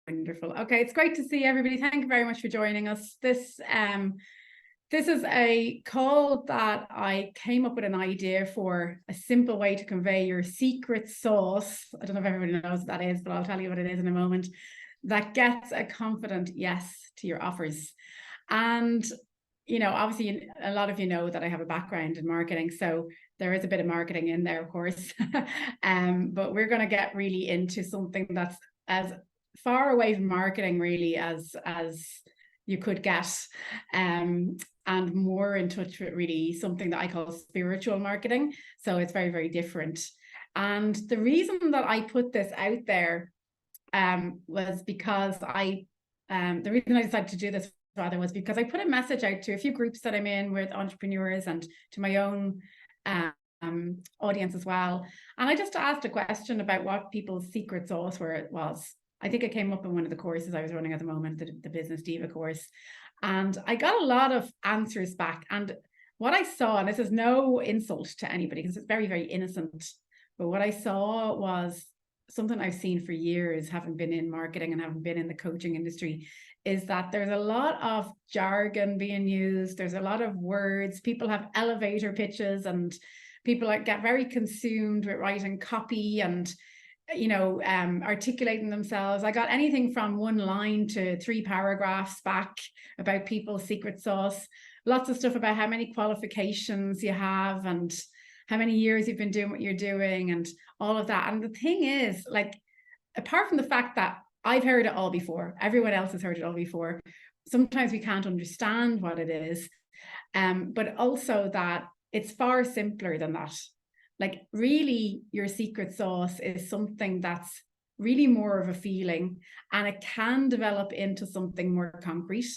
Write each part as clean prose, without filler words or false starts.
Wonderful. Okay, it's great to see everybody. Thank you very much for joining us. This is a call that I came up with an idea for a simple way to convey your secret sauce. I don't know if everybody knows what that is, but I'll tell you what it is in a moment. That gets a confident yes to your offers. And, you know, obviously a lot of you know that I have a background in marketing, so there is a bit of marketing in there, of course. But we're going to get really into something that's as far away from marketing really as you could get, and more in touch with really something that I call spiritual marketing. So it's very, very different. And the reason that I put this out there was because the reason I decided to do this rather was because I put a message out to a few groups that I'm in with entrepreneurs and to my own audience as well. And I just asked a question about what people's secret sauce was. I think it came up in one of the courses I was running at the moment, the Business Diva course. And I got a lot of answers back. And what I saw, and this is no insult to anybody because it's very, very innocent, but what I saw was something I've seen for years, having been in marketing and having been in the coaching industry, is that there's a lot of jargon being used. There's a lot of words. People have elevator pitches and people get very consumed with writing copy and, you know, articulating themselves. I got anything from one line to 3 paragraphs back about people's secret sauce. Lots of stuff about how many qualifications you have and how many years you've been doing what you're doing and all of that. And the thing is, like, apart from the fact that I've heard it all before, everyone else has heard it all before, sometimes we can't understand what it is, but also that it's far simpler than that. Like, really, your secret sauce is something that's really more of a feeling, and it can develop into something more concrete.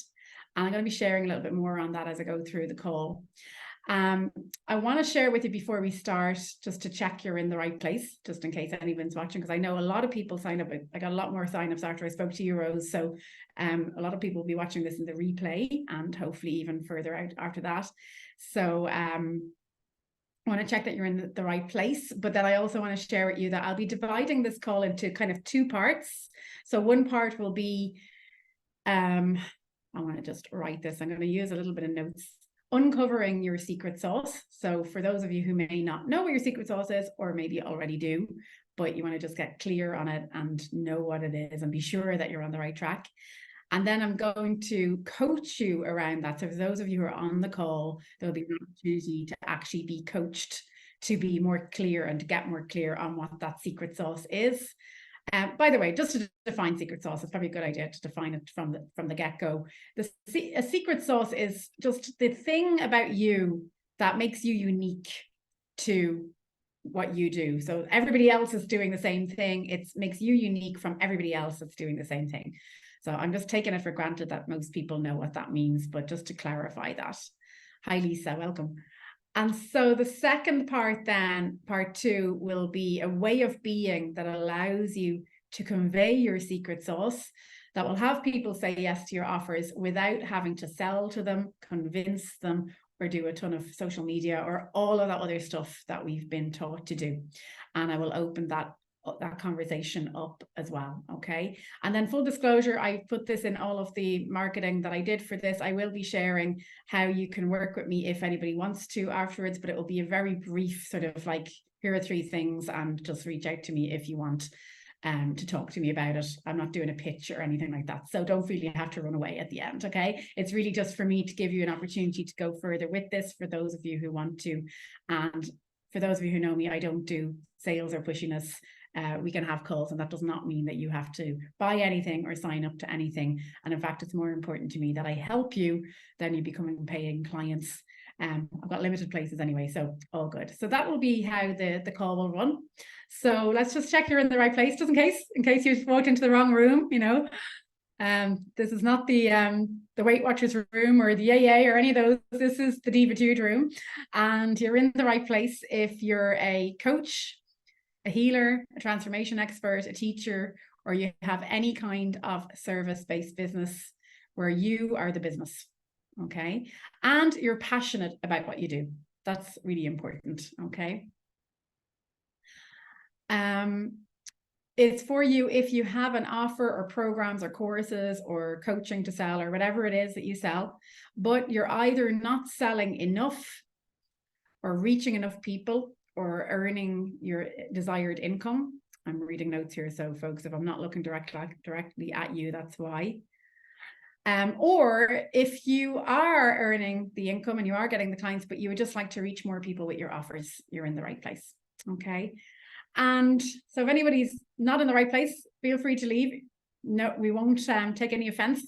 And I'm going to be sharing a little bit more on that as I go through the call. I want to share with you before we start, just to check you're in the right place, just in case anyone's watching, because I know a lot of people sign up. I got a lot more signups after I spoke to you, Rose. So a lot of people will be watching this in the replay and hopefully even further out after that. So I want to check that you're in the right place, but then I also want to share with you that I'll be dividing this call into kind of 2 parts. So one part will be, I want to just write this. I'm going to use a little bit of notes. Uncovering your secret sauce. So for those of you who may not know what your secret sauce is, or maybe already do, but you want to just get clear on it and know what it is and be sure that you're on the right track. And then I'm going to coach you around that. So for those of you who are on the call, there'll be an opportunity to actually be coached to be more clear and to get more clear on what that secret sauce is. By the way, just to define secret sauce, it's probably a good idea to define it from the get-go. A secret sauce is just the thing about you that makes you unique to what you do. So everybody else is doing the same thing. It makes you unique from everybody else that's doing the same thing. So I'm just taking it for granted that most people know what that means, but just to clarify that. Hi, Lisa, welcome. And so the second part then, part 2, will be a way of being that allows you to convey your secret sauce that will have people say yes to your offers without having to sell to them, convince them, or do a ton of social media or all of that other stuff that we've been taught to do. And I will open that conversation up as well. Okay. And then full disclosure, I put this in all of the marketing that I did for this. I will be sharing how you can work with me if anybody wants to afterwards, but it will be a very brief sort of like, here are 3 things, and just reach out to me if you want to talk to me about it. I'm not doing a pitch or anything like that. So don't feel you have to run away at the end. Okay. It's really just for me to give you an opportunity to go further with this for those of you who want to. And for those of you who know me, I don't do sales or pushiness. We can have calls, and that does not mean that you have to buy anything or sign up to anything. And in fact, it's more important to me that I help you than you becoming paying clients. I've got limited places anyway, so all good. So that will be how the call will run. So let's just check you're in the right place, just in case you've walked into the wrong room, you know. This is not the Weight Watchers room or the AA or any of those. This is the Divatude room, and you're in the right place if you're a coach, a healer, a transformation expert, a teacher, or you have any kind of service-based business where you are the business, okay? And you're passionate about what you do. That's really important, okay? It's for you if you have an offer or programs or courses or coaching to sell or whatever it is that you sell, but you're either not selling enough or reaching enough people or earning your desired income. I'm reading notes here, so folks, if I'm not looking directly at you, that's why. Or if you are earning the income and you are getting the clients, but you would just like to reach more people with your offers, you're in the right place. Okay. And so if anybody's not in the right place, feel free to leave. No, we won't take any offense.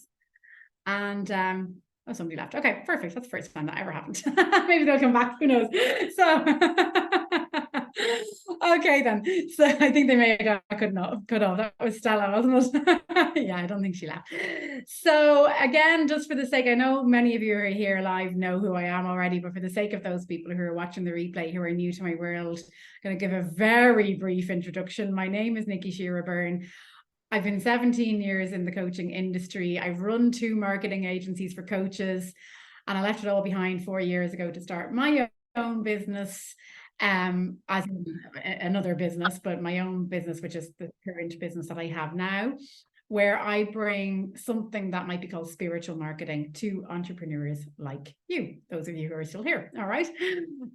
And oh, somebody left. Okay, perfect. That's the first time that ever happened. Maybe they'll come back. Who knows? So okay then. So I think they may have got cut off. That was Stella, wasn't it? Yeah, I don't think she left. So again, just for the sake, I know many of you who are here live know who I am already, but for the sake of those people who are watching the replay who are new to my world, I'm going to give a very brief introduction. My name is Nikki Shearer Byrne. I've been 17 years in the coaching industry. I've run 2 marketing agencies for coaches, and I left it all behind 4 years ago to start my own business, as another business, but my own business, which is the current business that I have now, where I bring something that might be called spiritual marketing to entrepreneurs like you, those of you who are still here. All right.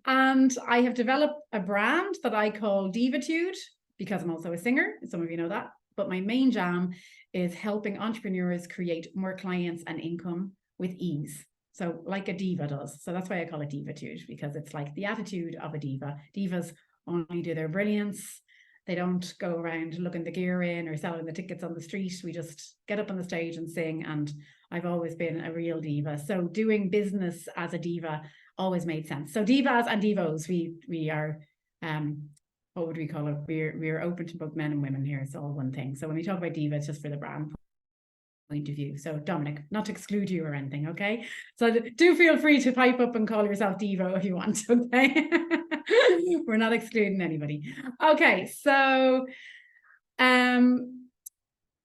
And I have developed a brand that I call Divatude, because I'm also a singer. Some of you know that. But my main jam is helping entrepreneurs create more clients and income with ease. So like a diva does. So that's why I call it Divatude, because it's like the attitude of a diva. Divas only do their brilliance. They don't go around looking the gear in or selling the tickets on the street. We just get up on the stage and sing. And I've always been a real diva. So doing business as a diva always made sense. So divas and divos, we are what would we call it? We're open to both men and women here. It's all one thing. So when we talk about diva, it's just for the brand point of view. So Dominic, not to exclude you or anything, okay? So do feel free to pipe up and call yourself diva if you want, okay? We're not excluding anybody. Okay, so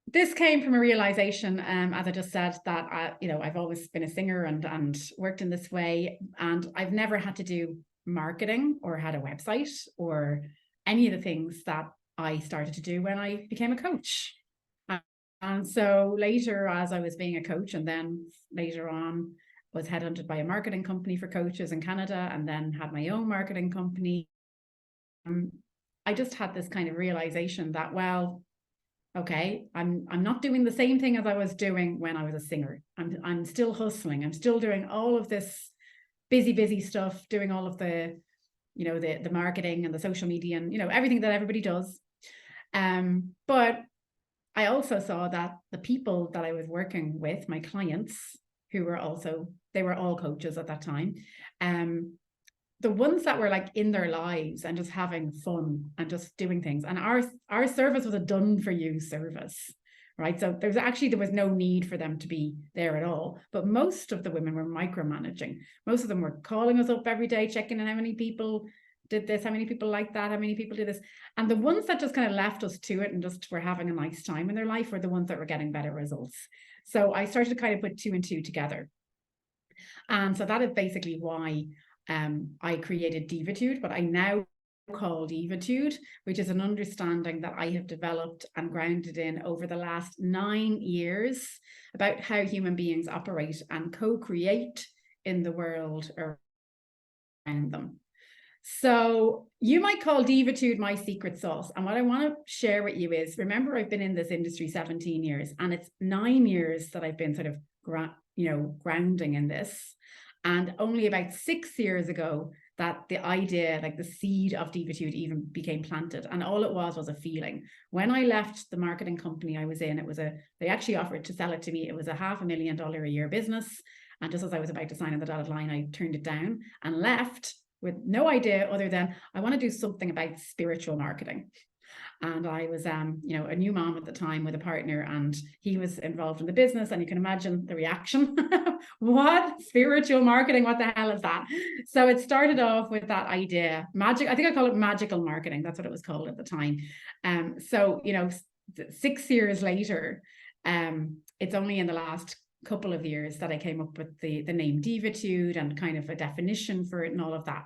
this came from a realization, as I just said, that I've always been a singer and worked in this way, and I've never had to do marketing or had a website or any of the things that I started to do when I became a coach. And so later, as I was being a coach, and then later on was headhunted by a marketing company for coaches in Canada, and then had my own marketing company, I just had this kind of realization that, well, okay, I'm not doing the same thing as I was doing when I was a singer. I'm still hustling. I'm still doing all of this busy stuff, doing all of the the marketing and the social media and everything that everybody does. But I also saw that the people that I was working with, my clients, who were they were all coaches at that time, the ones that were like in their lives and just having fun and just doing things. And our service was a done for you service, right? So there was no need for them to be there at all. But most of the women were micromanaging. Most of them were calling us up every day, checking in how many people did this, how many people like that, how many people did this. And the ones that just kind of left us to it and just were having a nice time in their life were the ones that were getting better results. So I started to kind of put 2 and 2 together. And so that is basically why I created Divatude, but I now call Divatude, which is an understanding that I have developed and grounded in over the last 9 years about how human beings operate and co-create in the world around them. So you might call Divatude my secret sauce. And what I want to share with you is, remember, I've been in this industry 17 years, and it's 9 years that I've been sort of grounding in this. And only about 6 years ago that the idea, like the seed of Divatude, even became planted. And all it was a feeling. When I left the marketing company I was in, they actually offered to sell it to me. It was a $500,000 a year business. And just as I was about to sign on the dotted line, I turned it down and left with no idea other than I want to do something about spiritual marketing. And I was, a new mom at the time with a partner, and he was involved in the business. And you can imagine the reaction. What? Spiritual marketing? What the hell is that? So it started off with that idea. I think I call it magical marketing. That's what it was called at the time. So 6 years later, it's only in the last couple of years that I came up with the name Divatude and kind of a definition for it and all of that.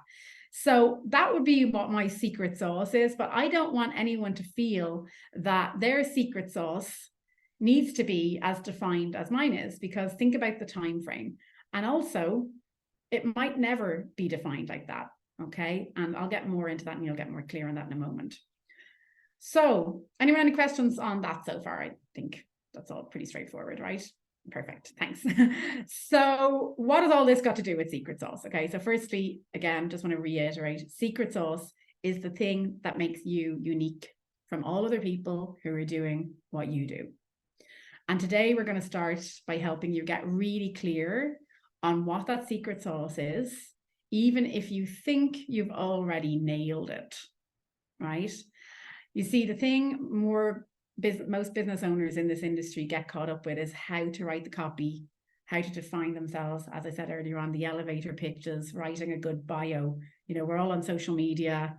So that would be what my secret sauce is, but I don't want anyone to feel that their secret sauce needs to be as defined as mine is, because think about the time frame. And also, it might never be defined like that, okay? And I'll get more into that and you'll get more clear on that in a moment. So, anyone any questions on that so far? I think that's all pretty straightforward, right? Perfect, thanks. So what has all this got to do with secret sauce? Okay, so firstly, again, just want to reiterate, secret sauce is the thing that makes you unique from all other people who are doing what you do. And today we're going to start by helping you get really clear on what that secret sauce is, even if you think you've already nailed it, right? You see, the thing most business owners in this industry get caught up with is how to write the copy, how to define themselves. As I said earlier on, the elevator pitches, writing a good bio. You know, we're all on social media.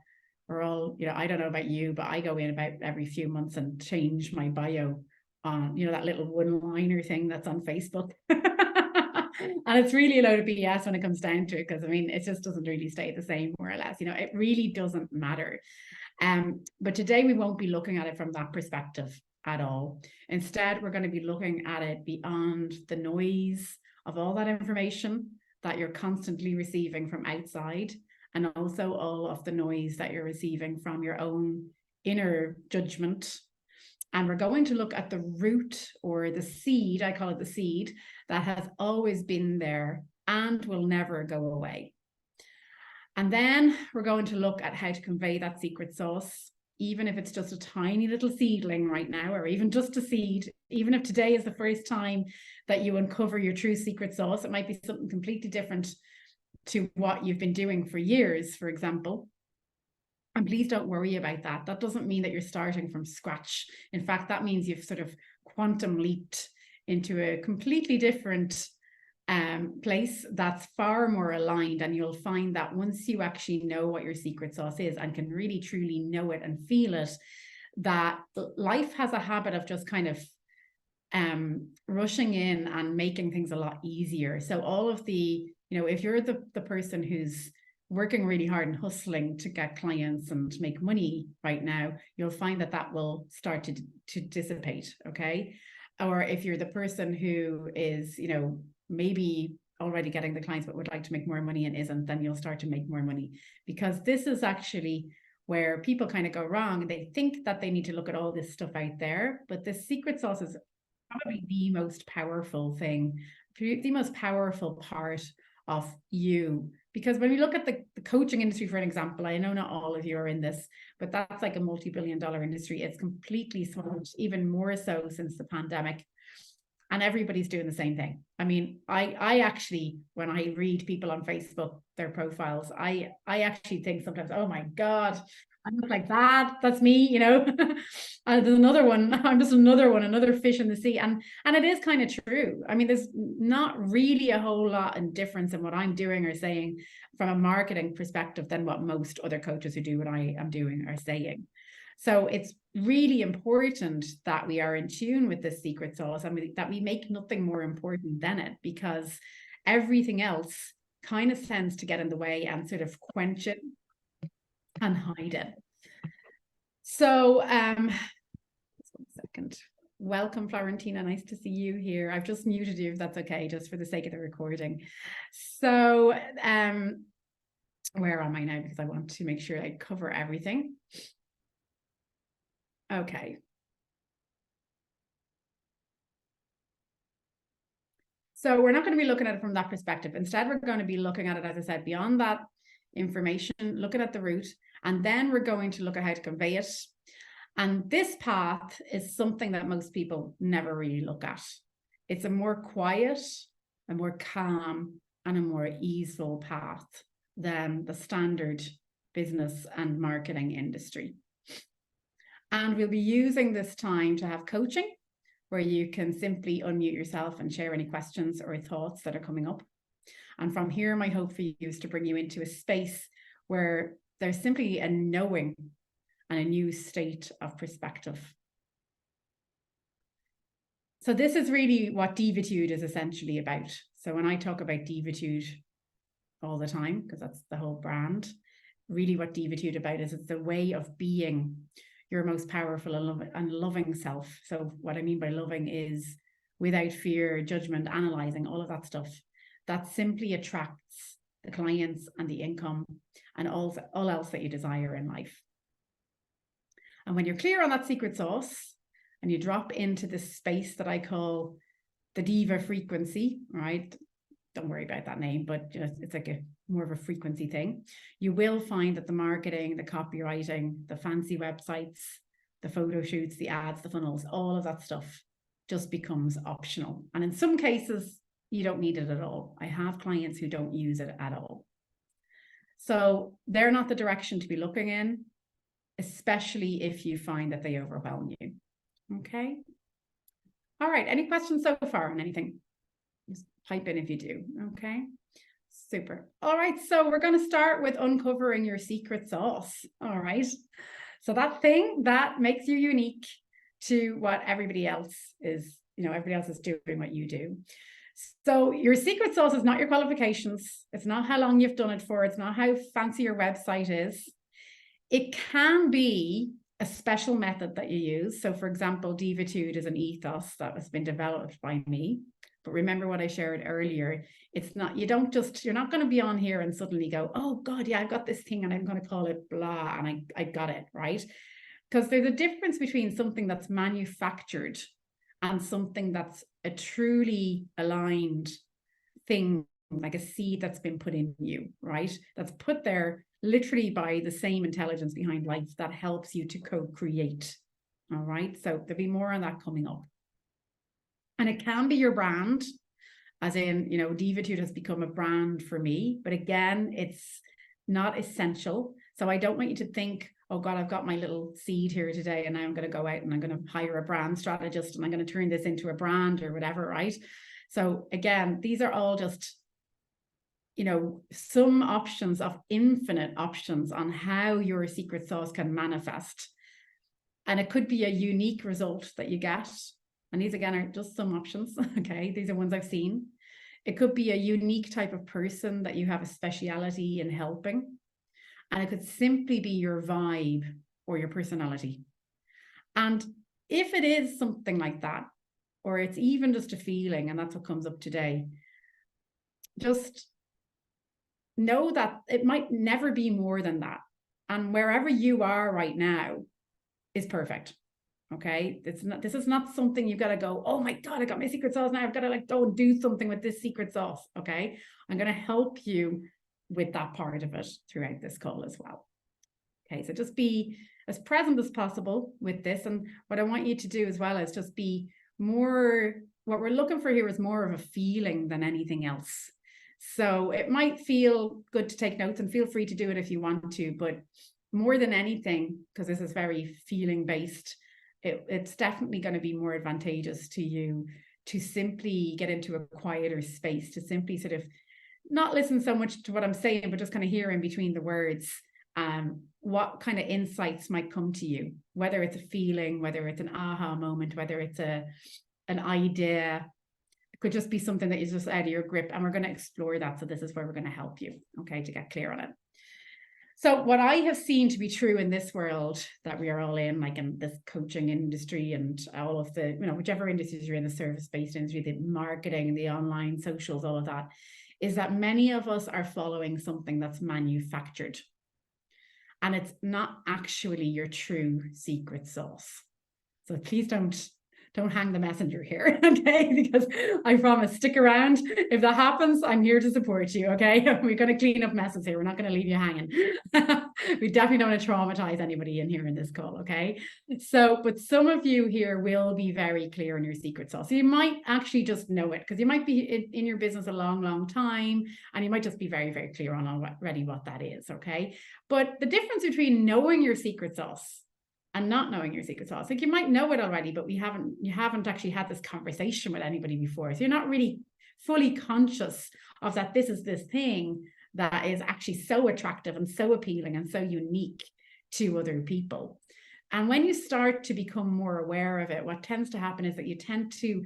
We're all, you know, I don't know about you, but I go in about every few months and change my bio on, you know, that little one-liner thing that's on Facebook. And it's really a load of BS when it comes down to it, because I mean, it just doesn't really stay the same, more or less. You know, it really doesn't matter. But today we won't be looking at it from that perspective at all. Instead, we're going to be looking at it beyond the noise of all that information that you're constantly receiving from outside, and also all of the noise that you're receiving from your own inner judgment. And we're going to look at the root, or the seed, I call it the seed, that has always been there and will never go away. And then we're going to look at how to convey that secret sauce, even if it's just a tiny little seedling right now, or even just a seed. Even if today is the first time that you uncover your true secret sauce, it might be something completely different to what you've been doing for years, for example. And please don't worry about that. That doesn't mean that you're starting from scratch. In fact, that means you've sort of quantum leaped into a completely different place that's far more aligned. And you'll find that once you actually know what your secret sauce is and can really truly know it and feel it, that life has a habit of just kind of rushing in and making things a lot easier. So all of the, you know, if you're the person who's working really hard and hustling to get clients and make money right now, you'll find that that will start to dissipate, okay? Or if you're the person who is, you know, maybe already getting the clients but would like to make more money and isn't, then you'll start to make more money. Because this is actually where people kind of go wrong. They think that they need to look at all this stuff out there, but the secret sauce is probably the most powerful thing, the most powerful part of you. Because when we look at the coaching industry, for an example, I know not all of you are in this, but that's like a multi-billion-dollar industry. It's completely swamped, even more so since the pandemic. And everybody's doing the same thing. I mean, I actually, when I read people on Facebook, their profiles, I actually think sometimes, oh my God, I look like that. That's me, you know. There's another one. I'm just another fish in the sea. And it is kind of true. I mean, there's not really a whole lot in difference in what I'm doing or saying from a marketing perspective than what most other coaches who do what I am doing are saying. So it's really important that we are in tune with this secret sauce, and that we make nothing more important than it, because everything else kind of tends to get in the way and sort of quench it and hide it. So just 1 second. Welcome, Florentina. Nice to see you here. I've just muted you, if that's okay, just for the sake of the recording. So where am I now? Because I want to make sure I cover everything. Okay. So we're not going to be looking at it from that perspective. Instead, we're going to be looking at it, as I said, beyond that information, looking at the root, and then we're going to look at how to convey it. And this path is something that most people never really look at. It's a more quiet, a more calm, and a more easeful path than the standard business and marketing industry. And we'll be using this time to have coaching, where you can simply unmute yourself and share any questions or thoughts that are coming up. And from here, my hope for you is to bring you into a space where there's simply a knowing and a new state of perspective. So this is really what Divatude is essentially about. So when I talk about Divatude all the time, because that's the whole brand, really what Divatude about is, it's the way of being your most powerful and loving self. So what I mean by loving is without fear, judgment, analyzing, all of that stuff. That simply attracts the clients and the income and all else that you desire in life. And when you're clear on that secret sauce and you drop into this space that I call the Diva frequency, right? Don't worry about that name, but it's like a more of a frequency thing. You will find that the marketing, the copywriting, the fancy websites, the photo shoots, the ads, the funnels, all of that stuff just becomes optional. And in some cases, you don't need it at all. I have clients who don't use it at all. So they're not the direction to be looking in, especially if you find that they overwhelm you. Okay. All right. Any questions so far on anything? Just pipe in if you do. Okay. Super. All right. So we're going to start with uncovering your secret sauce. All right. So that thing that makes you unique to what everybody else is, everybody else is doing what you do. So your secret sauce is not your qualifications. It's not how long you've done it for. It's not how fancy your website is. It can be a special method that you use. So for example, Divatude is an ethos that has been developed by me. But remember what I shared earlier, it's not, you're not going to be on here and suddenly go, oh God, yeah, I've got this thing and I'm going to call it blah, and I got it, right? Because there's a difference between something that's manufactured and something that's a truly aligned thing, like a seed that's been put in you, right? That's put there literally by the same intelligence behind life that helps you to co-create. All right. So there'll be more on that coming up. And it can be your brand, as in, Divatude has become a brand for me. But again, it's not essential. So I don't want you to think, oh God, I've got my little seed here today and now I'm going to go out and I'm going to hire a brand strategist and I'm going to turn this into a brand or whatever, right? So again, these are all just, some options of infinite options on how your secret sauce can manifest. And it could be a unique result that you get. And these again are just some options. Okay. These are ones I've seen. It could be a unique type of person that you have a speciality in helping. And it could simply be your vibe or your personality. And if it is something like that, or it's even just a feeling, and that's what comes up today, just know that it might never be more than that. And wherever you are right now is perfect. Okay. This is not something you've got to go, oh my God, I got my secret sauce now. I've got to go and do something with this secret sauce. Okay. I'm going to help you with that part of it throughout this call as well. Okay. So just be as present as possible with this. And what I want you to do as well is just be more, what we're looking for here is more of a feeling than anything else. So it might feel good to take notes, and feel free to do it if you want to, but more than anything, because this is very feeling based, it's definitely going to be more advantageous to you to simply get into a quieter space, to simply sort of not listen so much to what I'm saying, but just kind of hear in between the words, what kind of insights might come to you, whether it's a feeling, whether it's an aha moment, whether it's an idea. It could just be something that is just out of your grip, and we're going to explore that. So this is where we're going to help you, okay, to get clear on it. So what I have seen to be true in this world that we are all in, like in this coaching industry and all of the, whichever industries you're in, the service-based industry, the marketing, the online socials, all of that, is that many of us are following something that's manufactured. And it's not actually your true secret sauce. So please don't hang the messenger here, okay? Because I promise, stick around. If that happens, I'm here to support you, okay? We're going to clean up messes here. We're not going to leave you hanging. We definitely don't want to traumatize anybody in here in this call, okay? So, but some of you here will be very clear on your secret sauce. So you might actually just know it, because you might be in your business a long, long time, and you might just be very, very clear on already what that is, okay? But the difference between knowing your secret sauce and not knowing your secret sauce, like you might know it already, but you haven't actually had this conversation with anybody before. So you're not really fully conscious of that this is this thing that is actually so attractive and so appealing and so unique to other people. And when you start to become more aware of it, what tends to happen is that you tend to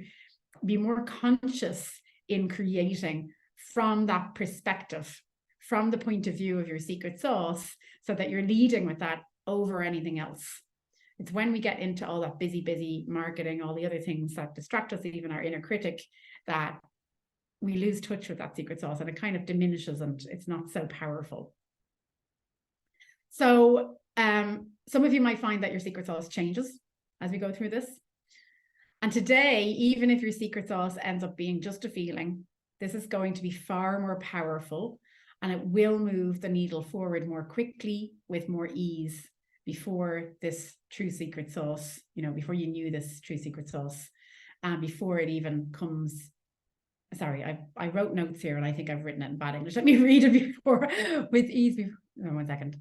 be more conscious in creating from that perspective, from the point of view of your secret sauce so that you're leading with that over anything else. It's when we get into all that busy marketing, all the other things that distract us, even our inner critic, that we lose touch with that secret sauce and it kind of diminishes and it's not so powerful. So some of you might find that your secret sauce changes as we go through this. And today, even if your secret sauce ends up being just a feeling, this is going to be far more powerful and it will move the needle forward more quickly with more ease before this true secret sauce, before you knew this true secret sauce, before it even comes. Sorry, I wrote notes here and I think I've written it in bad English. Let me read it before with ease. One second.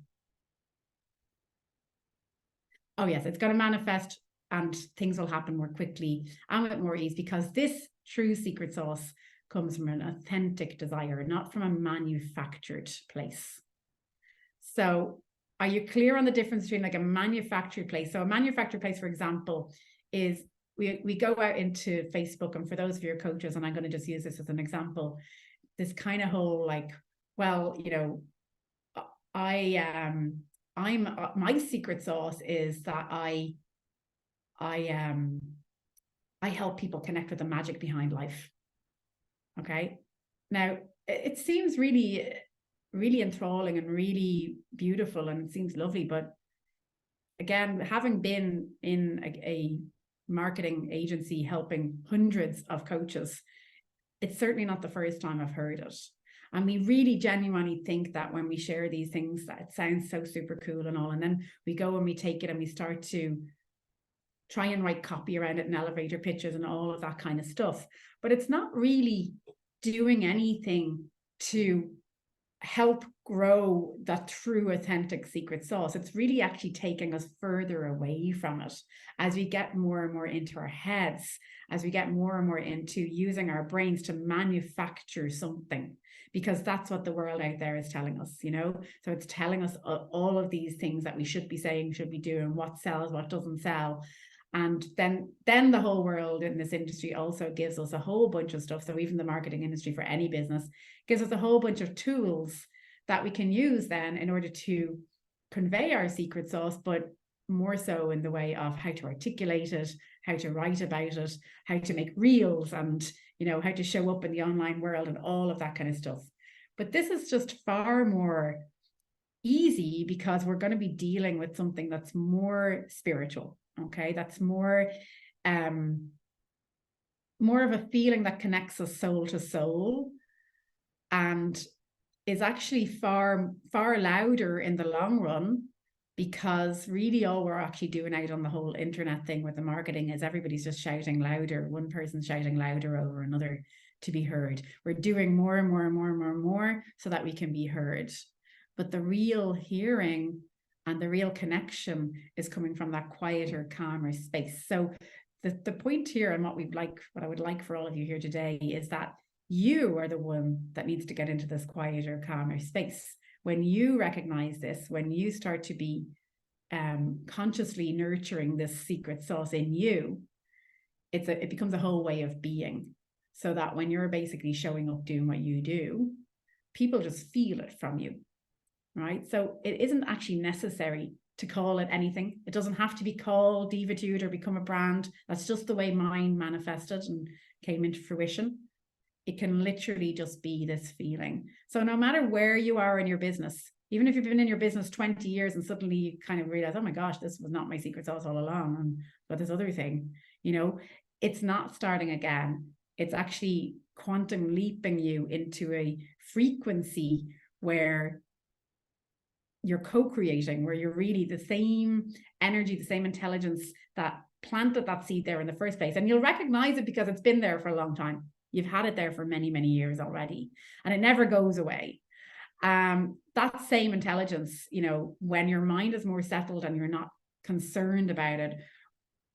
Oh yes, it's going to manifest and things will happen more quickly and with more ease because this true secret sauce comes from an authentic desire, not from a manufactured place. So are you clear on the difference between like a manufactured place? So a manufactured place, for example, is we go out into Facebook, and for those of your coaches, and I'm going to just use this as an example, this kind of whole like, well, my secret sauce is that I help people connect with the magic behind life. Okay. Now it seems really, really enthralling and really beautiful and it seems lovely. But again, having been in a marketing agency helping hundreds of coaches, it's certainly not the first time I've heard it. And we really genuinely think that when we share these things, that it sounds so super cool and all. And then we go and we take it and we start to try and write copy around it and elevator pitches and all of that kind of stuff. But it's not really doing anything to help grow that true authentic secret sauce. It's really actually taking us further away from it as we get more and more into our heads, as we get more and more into using our brains to manufacture something, because that's what the world out there is telling us, So it's telling us all of these things that we should be saying, should be doing, what sells, what doesn't sell. And then the whole world in this industry also gives us a whole bunch of stuff. So even the marketing industry for any business gives us a whole bunch of tools that we can use then in order to convey our secret sauce, but more so in the way of how to articulate it, how to write about it, how to make reels and, how to show up in the online world and all of that kind of stuff. But this is just far more easy because we're going to be dealing with something that's more spiritual. Okay, that's more of a feeling that connects us soul to soul and is actually far louder in the long run, because really all we're actually doing out on the whole internet thing with the marketing is everybody's just shouting louder. One person's shouting louder over another to be heard. We're doing more and more and more and more and more so that we can be heard. But the real hearing and the real connection is coming from that quieter, calmer space. So the point here and what I would like for all of you here today is that you are the one that needs to get into this quieter, calmer space. When you recognize this, when you start to be consciously nurturing this secret sauce in you, it becomes a whole way of being. So that when you're basically showing up doing what you do, people just feel it from you. Right? So it isn't actually necessary to call it anything. It doesn't have to be called Divatude or become a brand. That's just the way mine manifested and came into fruition. It can literally just be this feeling. So no matter where you are in your business, even if you've been in your business 20 years and suddenly you kind of realize, oh my gosh, this was not my secret sauce all along, and but this other thing, it's not starting again. It's actually quantum leaping you into a frequency where you're co-creating, where you're really the same energy, the same intelligence that planted that seed there in the first place. And you'll recognize it because it's been there for a long time. You've had it there for many, many years already, and it never goes away. That same intelligence, when your mind is more settled and you're not concerned about it,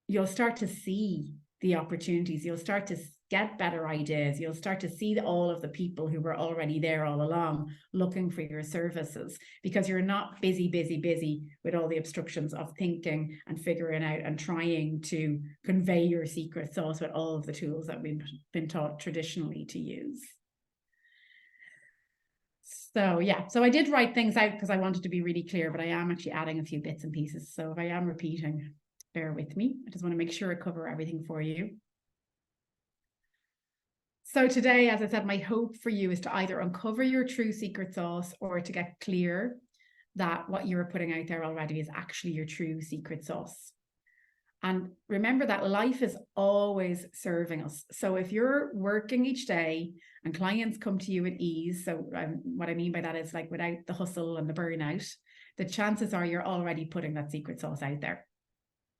you'll start to see the opportunities. You'll start to get better ideas. You'll start to see all of the people who were already there all along looking for your services, because you're not busy with all the obstructions of thinking and figuring out and trying to convey your secret sauce with all of the tools that we've been taught traditionally to use. So yeah, so I did write things out because I wanted to be really clear, but I am actually adding a few bits and pieces. So if I am repeating, bear with me. I just want to make sure I cover everything for you. So today, as I said, my hope for you is to either uncover your true secret sauce or to get clear that what you're putting out there already is actually your true secret sauce. And remember that life is always serving us. So if you're working each day and clients come to you at ease, so what I mean by that is like without the hustle and the burnout, the chances are you're already putting that secret sauce out there,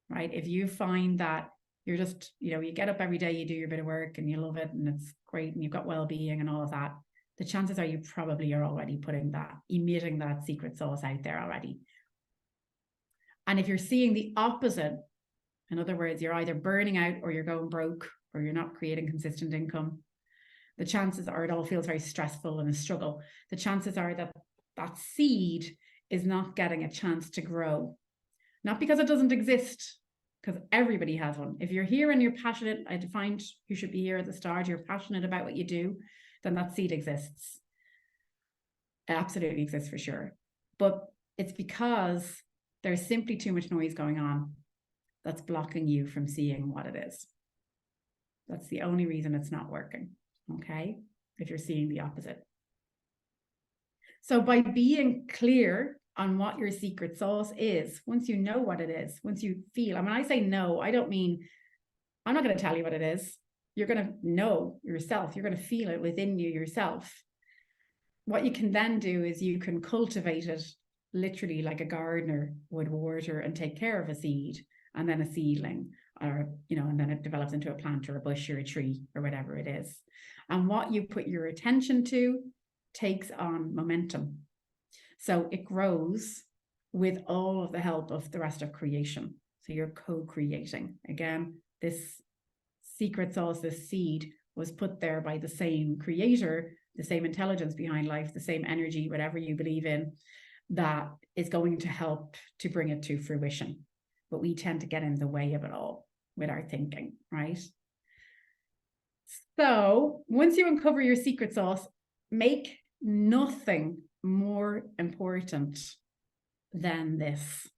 right? If you find that you're just, you get up every day, you do your bit of work and you love it and it's great and you've got well-being and all of that, the chances are you probably are already emitting that secret sauce out there already. And if you're seeing the opposite, in other words, you're either burning out or you're going broke or you're not creating consistent income, the chances are it all feels very stressful and a struggle. The chances are that that seed is not getting a chance to grow. Not because it doesn't exist, because everybody has one. If you're here and you're passionate, I defined you should be here at the start, you're passionate about what you do, then that seed exists. It absolutely exists for sure. But it's because there's simply too much noise going on that's blocking you from seeing what it is. That's the only reason it's not working, okay? If you're seeing the opposite. So by being clear on what your secret sauce is, once you know what it is, once you feel, and when I say no, I don't mean, I'm not going to tell you what it is. You're going to know yourself. You're going to feel it within you yourself. What you can then do is you can cultivate it literally like a gardener would water and take care of a seed, and then a seedling, or, and then it develops into a plant or a bush or a tree or whatever it is. And what you put your attention to takes on momentum. So it grows with all of the help of the rest of creation. So you're co-creating. Again, this secret sauce, this seed was put there by the same creator, the same intelligence behind life, the same energy, whatever you believe in, that is going to help to bring it to fruition. But we tend to get in the way of it all with our thinking, right? So once you uncover your secret sauce, make nothing more important than this.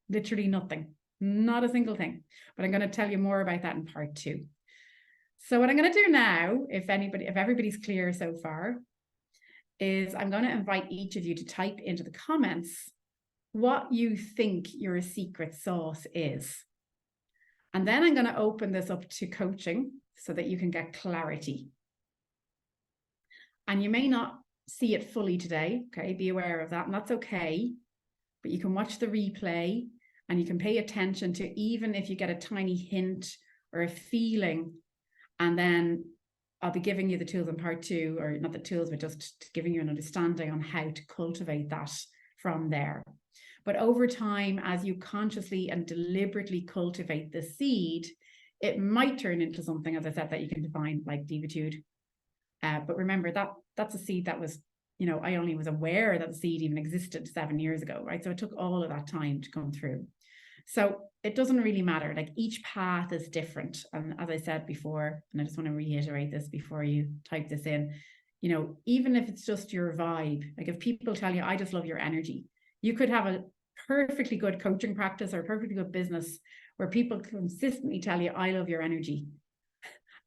Literally nothing, not a single thing. But I'm going to tell you more about that in part 2. So what I'm going to do now, if everybody's clear so far, is I'm going to invite each of you to type into the comments what you think your secret sauce is. And then I'm going to open this up to coaching so that you can get clarity. And you may not see it fully today, okay? Be aware of that, and that's okay. But you can watch the replay and you can pay attention to, even if you get a tiny hint or a feeling, and then I'll be giving you the tools in part 2, or not the tools, but just giving you an understanding on how to cultivate that from there. But over time, as you consciously and deliberately cultivate the seed, it might turn into something, as I said, that you can define like Divatude. But remember that's a seed that was, I only was aware that the seed even existed 7 years ago, right? So it took all of that time to come through. So it doesn't really matter. Like each path is different. And as I said before, and I just want to reiterate this before you type this in, even if it's just your vibe, like if people tell you, I just love your energy, you could have a perfectly good coaching practice or a perfectly good business where people consistently tell you, I love your energy.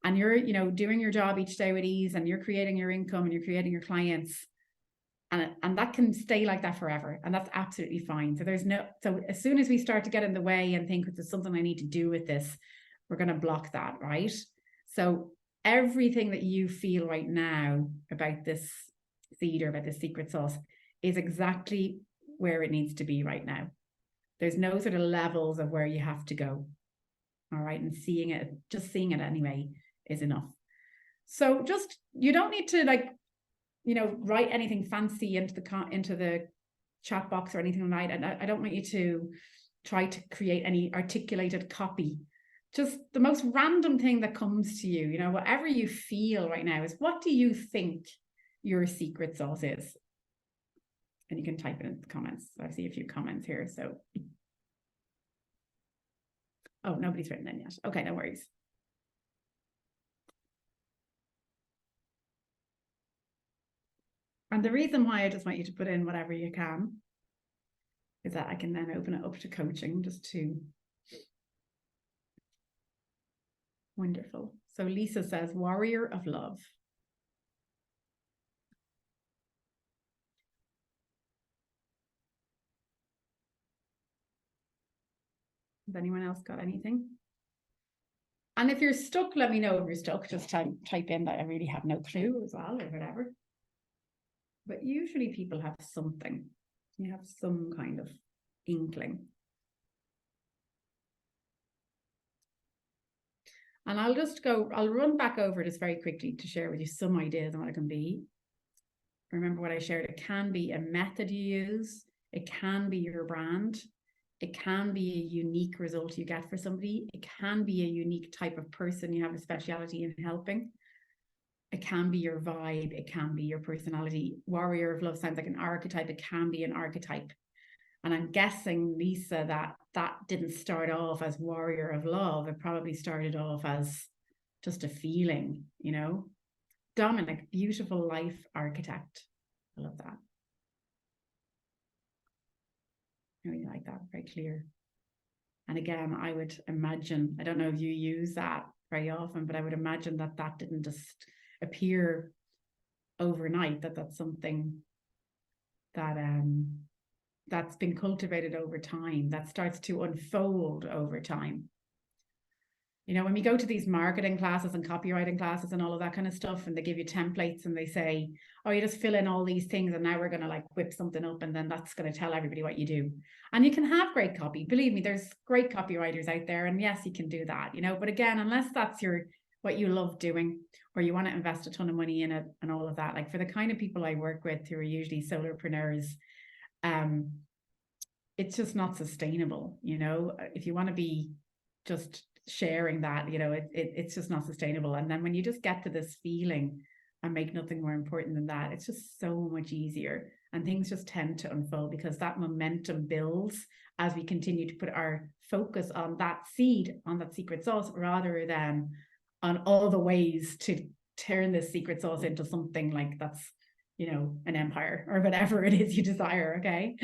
And you're, doing your job each day with ease, and you're creating your income and you're creating your clients. And that can stay like that forever. And that's absolutely fine. So as soon as we start to get in the way and think there's something I need to do with this, we're going to block that, right? So everything that you feel right now about this seed or about this secret sauce is exactly where it needs to be right now. There's no sort of levels of where you have to go. All right. And just seeing it anyway is enough. So you don't need to write anything fancy into the chat box or anything like that. And I don't want you to try to create any articulated copy. Just the most random thing that comes to you, whatever you feel right now, is what do you think your secret sauce is? And you can type it in the comments. I see a few comments here. So, oh, nobody's written in yet. Okay, no worries. And the reason why I just want you to put in whatever you can is that I can then open it up to coaching, just to. Wonderful. So Lisa says, warrior of love. Has anyone else got anything? And if you're stuck, let me know if you're stuck. Just type in that I really have no clue as well, or whatever. But usually people have something. You have some kind of inkling. And I'll run back over this very quickly to share with you some ideas on what it can be. Remember what I shared, it can be a method you use, it can be your brand, it can be a unique result you get for somebody, it can be a unique type of person you have a speciality in helping, it can be your vibe, it can be your personality. Warrior of love sounds like an archetype, it can be an archetype. And I'm guessing, Lisa, that didn't start off as warrior of love. It probably started off as just a feeling, you know. Dominic, beautiful life architect. I love that. I really like that, very clear. And again, I would imagine, I don't know if you use that very often, but I would imagine that that didn't just appear overnight, that's something that that's been cultivated over time, that starts to unfold over time. You know, when we go to these marketing classes and copywriting classes and all of that kind of stuff, and they give you templates and they say, oh, you just fill in all these things and now we're going to like whip something up and then that's going to tell everybody what you do. And you can have great copy. Believe me, there's great copywriters out there. And yes, you can do that, you know, but again, unless that's what you love doing, or you want to invest a ton of money in it and all of that, like for the kind of people I work with who are usually solopreneurs, it's just not sustainable. You know, if you want to be just sharing that, you know, it's just not sustainable. And then when you just get to this feeling and make nothing more important than that, it's just so much easier, and things just tend to unfold because that momentum builds as we continue to put our focus on that seed, on that secret sauce, rather than on all the ways to turn this secret sauce into something like that's, you know, an empire or whatever it is you desire. Okay,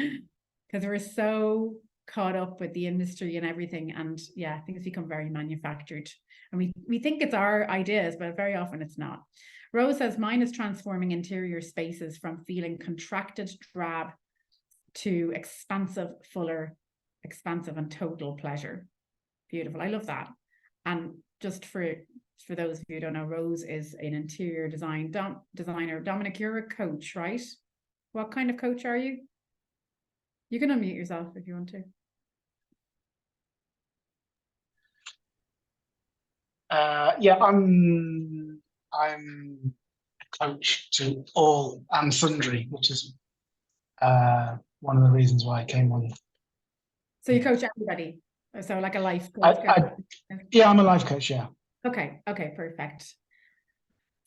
because we're so caught up with the industry and everything, and yeah, things become very manufactured, and we think it's our ideas, but very often it's not. Rose says, mine is transforming interior spaces from feeling contracted, drab, to expansive, fuller, expansive and total pleasure. Beautiful. I love that. And just for those of you who don't know, Rose is an interior designer. Dominic, you're a coach, right? What kind of coach are you? You can unmute yourself if you want to. Yeah, I'm a coach to all and sundry, which is one of the reasons why I came on. So you coach everybody? So like a life coach? Yeah, I'm a life coach, yeah. Okay, perfect.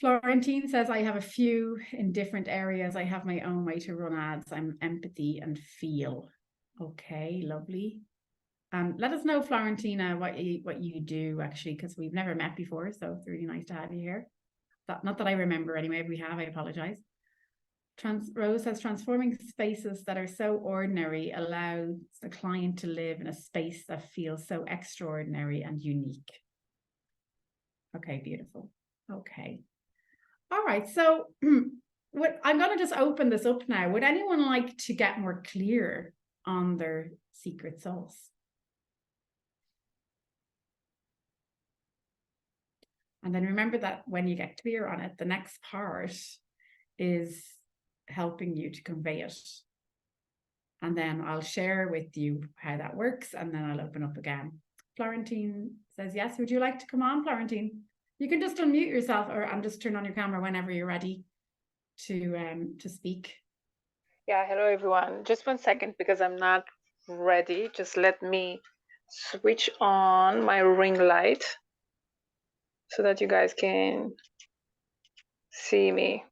Florentine says, I have a few in different areas. I have my own way to run ads. I'm empathy and feel. Okay, lovely. Let us know, Florentina, what you do, actually, because we've never met before, so it's really nice to have you here. Not that I remember anyway. If we have, I apologize. Rose says, transforming spaces that are so ordinary allows the client to live in a space that feels so extraordinary and unique. Okay, beautiful. Okay. All right, so I'm going to just open this up now. Would anyone like to get more clear on their secret sauce? And then remember that when you get clear on it, the next part is helping you to convey it. And then I'll share with you how that works, and then I'll open up again. Florentine says, yes. Would you like to come on, Florentine? You can just unmute yourself and just turn on your camera whenever you're ready to speak. Yeah, hello everyone. Just 1 second because I'm not ready. Just let me switch on my ring light so that you guys can see me.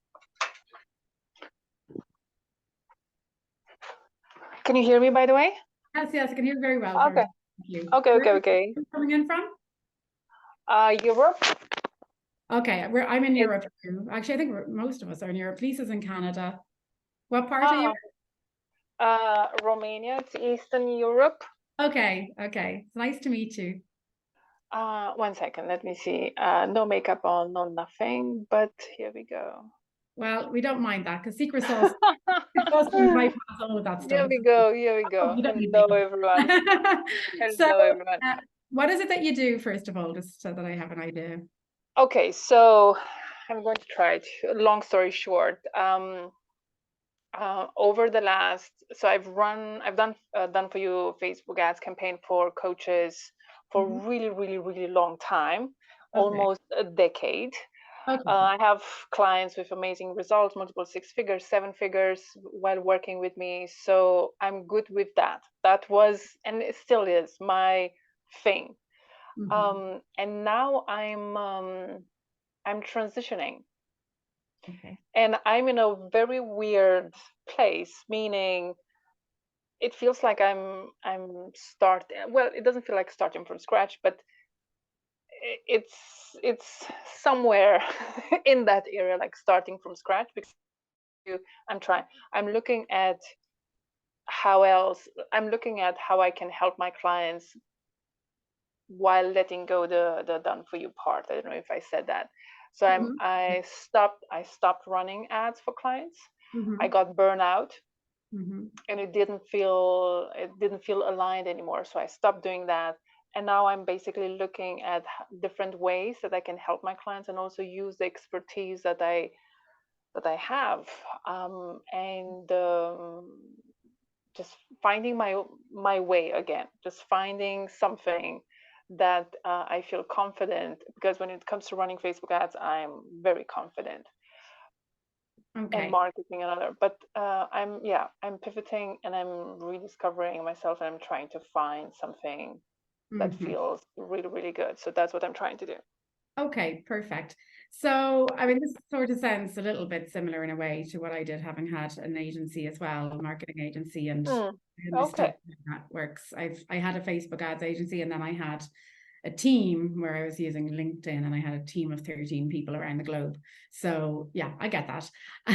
Can you hear me, by the way? Yes, I can hear you very well. Okay. Thank you. Okay. Where are you coming in from? Europe. Okay, I'm in Europe too. Actually, I think most of us are in Europe. Lisa's in Canada. What part are you? Romania, it's Eastern Europe. Okay. It's nice to meet you. 1 second, let me see. No makeup on, no nothing, but here we go. Well, we don't mind that because secret sauce can bypass all of that stuff. Here we go. Oh, you don't need Hello, makeup. everyone. So, Hello, everyone. what is it that you do, first of all, just so that I have an idea? Okay, so I'm going to try it. Long story short, over the last, so I've done for you Facebook ads campaign for coaches for really long time, almost a decade. Okay. I have clients with amazing results, multiple 6 figures, 7 figures while working with me. So I'm good with that. That was, and it still is, my thing. And now I'm transitioning. Okay. And I'm in a very weird place, meaning it feels like I'm starting, well, it doesn't feel like starting from scratch, but it's somewhere in that area, like starting from scratch, because I'm looking at how I can help my clients while letting go the done for you part. I don't know if I said that. So I stopped running ads for clients. I got burnout, and it didn't feel aligned anymore. So I stopped doing that. And now I'm basically looking at different ways that I can help my clients and also use the expertise that I have, and just finding my way again, just finding something that I feel confident, because when it comes to running Facebook ads, I'm very confident. And marketing another, but I'm pivoting and I'm rediscovering myself, and I'm trying to find something that feels really good. So that's what I'm trying to do. Okay, perfect. So, I mean, this sort of sounds a little bit similar in a way to what I did, having had an agency as well, a marketing agency, and I understood how that works. I had a Facebook ads agency, and then I had a team where I was using LinkedIn, and I had a team of 13 people around the globe. So yeah, I get that.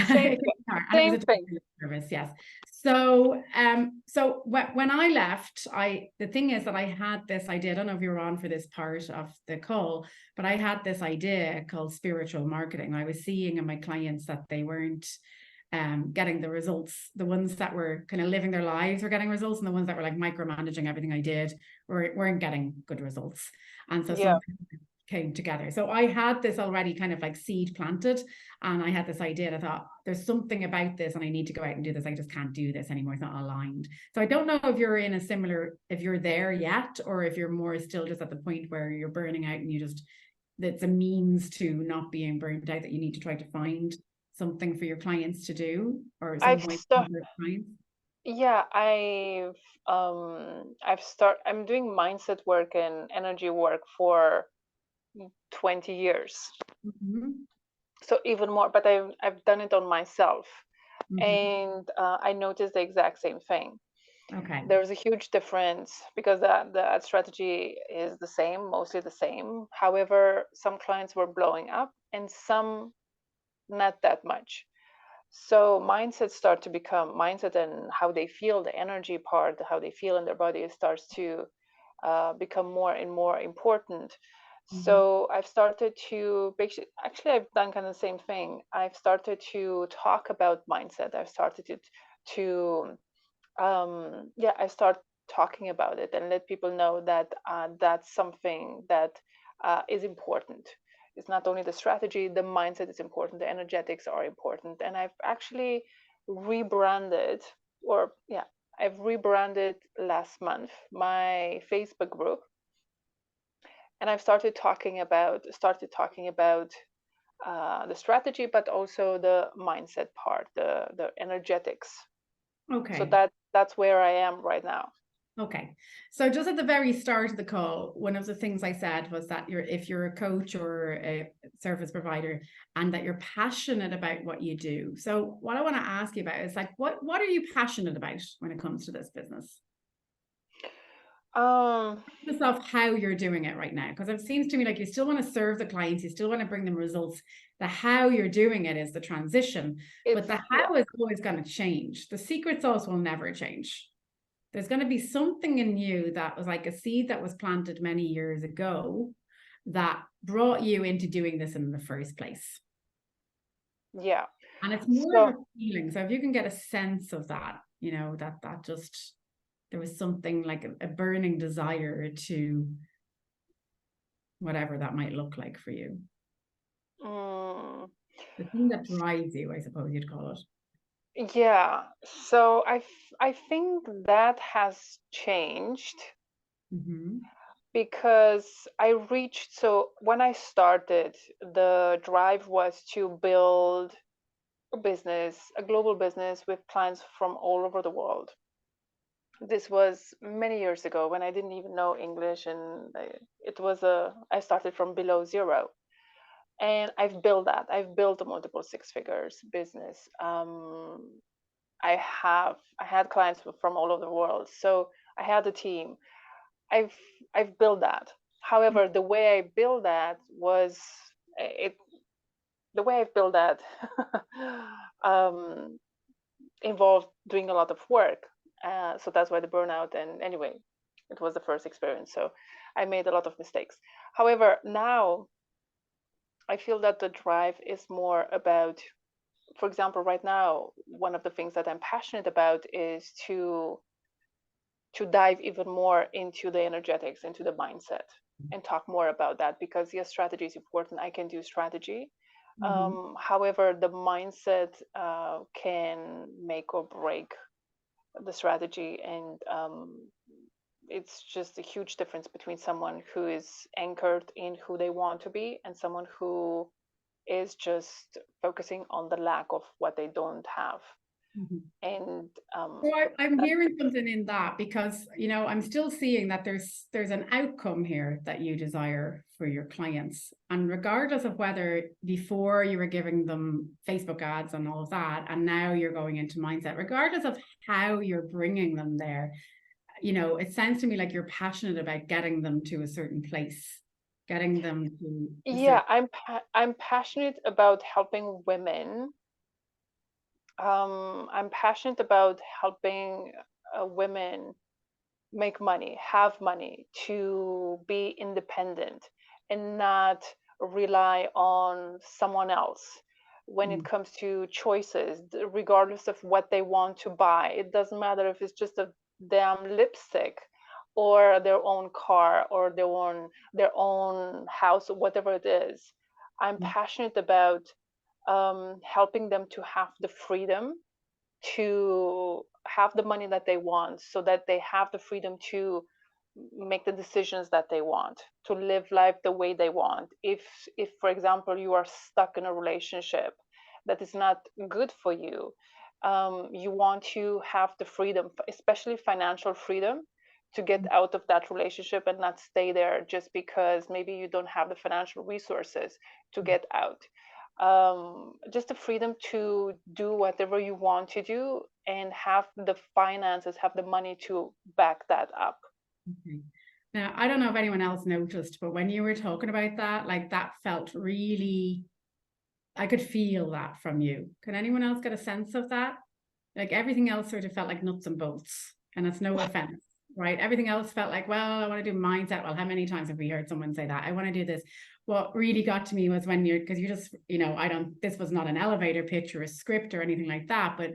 Same thing. Service, yes. So so when I left, the thing is that I had this idea, I don't know if you were on for this part of the call, but I had this idea called spiritual marketing. I was seeing in my clients that they weren't getting the results. The ones that were kind of living their lives were getting results, and the ones that were like micromanaging everything I did weren't getting good results. And so something came together. So I had this already kind of like seed planted, and I had this idea, and I thought, there's something about this and I need to go out and do this. I just can't do this anymore. It's not aligned. So I don't know if you're in a similar, if you're there yet, or if you're more still just at the point where you're burning out and that's a means to not being burnt out, that you need to try to find something for your clients to do, or some way for your clients. Yeah, I'm doing mindset work and energy work for 20 years. So even more, but I've done it on myself, and I noticed the exact same thing. Okay. There's a huge difference, because the ad strategy is the same, mostly the same. However, some clients were blowing up and some not that much. So mindset and how they feel, the energy part, how they feel in their body, starts to become more and more important. So I've started to actually I've done kind of the same thing. I've started to talk about mindset. I've started to I start talking about it and let people know that that's something that is important. It's not only the strategy, the mindset is important, the energetics are important. And I've actually rebranded, I've rebranded last month my Facebook group, and I've started talking about the strategy, but also the mindset part, the energetics. Okay. So that's where I am right now. Okay. So just at the very start of the call, one of the things I said was that if you're a coach or a service provider, and that you're passionate about what you do. So what I want to ask you about is, like, what are you passionate about when it comes to this business? Just off how you're doing it right now, because it seems to me like you still want to serve the clients, you still want to bring them results. The how you're doing it is the transition, but the how is always going to change. The secret sauce will never change. There's going to be something in you that was like a seed that was planted many years ago that brought you into doing this in the first place. Yeah. And it's more of a feeling. So if you can get a sense of that, you know, that just, there was something like a burning desire to whatever that might look like for you. The thing that drives you, I suppose you'd call it. Yeah. So I think that has changed. Because so when I started, the drive was to build a global business with clients from all over the world. This was many years ago when I didn't even know English, and I started from below zero. And I've built that. I've built a multiple six figures business. I had clients from all over the world. So I had a team. I've built that. However, the way I built that was involved doing a lot of work. So that's why the burnout. And anyway, it was the first experience. So I made a lot of mistakes. However, now I feel that the drive is more about, for example, right now, one of the things that I'm passionate about is to dive even more into the energetics, into the mindset, and talk more about that, because yes, strategy is important. I can do strategy. However, the mindset can make or break the strategy, and it's just a huge difference between someone who is anchored in who they want to be and someone who is just focusing on the lack of what they don't have. And so I'm hearing something in that, because you know, I'm still seeing that there's an outcome here that you desire for your clients, and regardless of whether before you were giving them Facebook ads and all of that, and now you're going into mindset, regardless of how you're bringing them there, you know, it sounds to me like you're passionate about getting them to a certain place, getting them to I'm passionate about helping women. I'm passionate about helping women make money, have money, to be independent and not rely on someone else when it comes to choices, regardless of what they want to buy. It doesn't matter if it's just a damn lipstick or their own car or their own house or whatever it is. I'm passionate about helping them to have the freedom to have the money that they want, so that they have the freedom to make the decisions that they want, to live life the way they want. If for example, you are stuck in a relationship that is not good for you, you want to have the freedom, especially financial freedom, to get out of that relationship and not stay there just because maybe you don't have the financial resources to get out. Just the freedom to do whatever you want to do and have the finances, have the money to back that up. Now, I don't know if anyone else noticed, but when you were talking about that, like that felt really, I could feel that from you. Can anyone else get a sense of that? Like everything else sort of felt like nuts and bolts, and it's no offense, right? Everything else felt like, well, I want to do mindset. Well, how many times have we heard someone say that? I want to do this. What really got to me was when because you just, you know, this was not an elevator pitch or a script or anything like that, but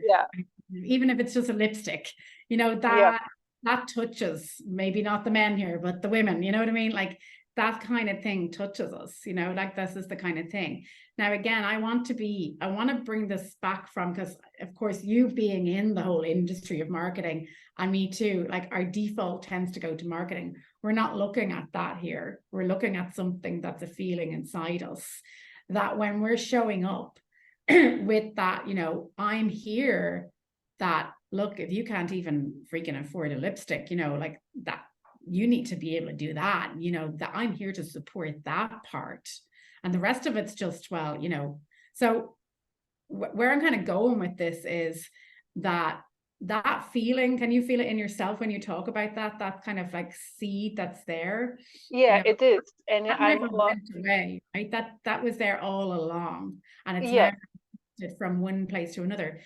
even if it's just a lipstick, you know, that touches, maybe not the men here, but the women, you know what I mean? Like that kind of thing touches us, you know, like this is the kind of thing. Now, again, I want to bring this back from, because of course, you being in the whole industry of marketing, and me too, like our default tends to go to marketing. We're not looking at that here. We're looking at something that's a feeling inside us, that when we're showing up with that, you know, I'm here, that look, if you can't even freaking afford a lipstick, you know, like that, you need to be able to do that, you know, that I'm here to support that part. And the rest of it's just, well, you know, so where I'm kind of going with this is that that feeling, can you feel it in yourself when you talk about that kind of like seed that's there? Yeah, it is. And that I'm never went away, right? That was there all along, and it's yes, now from one place to another.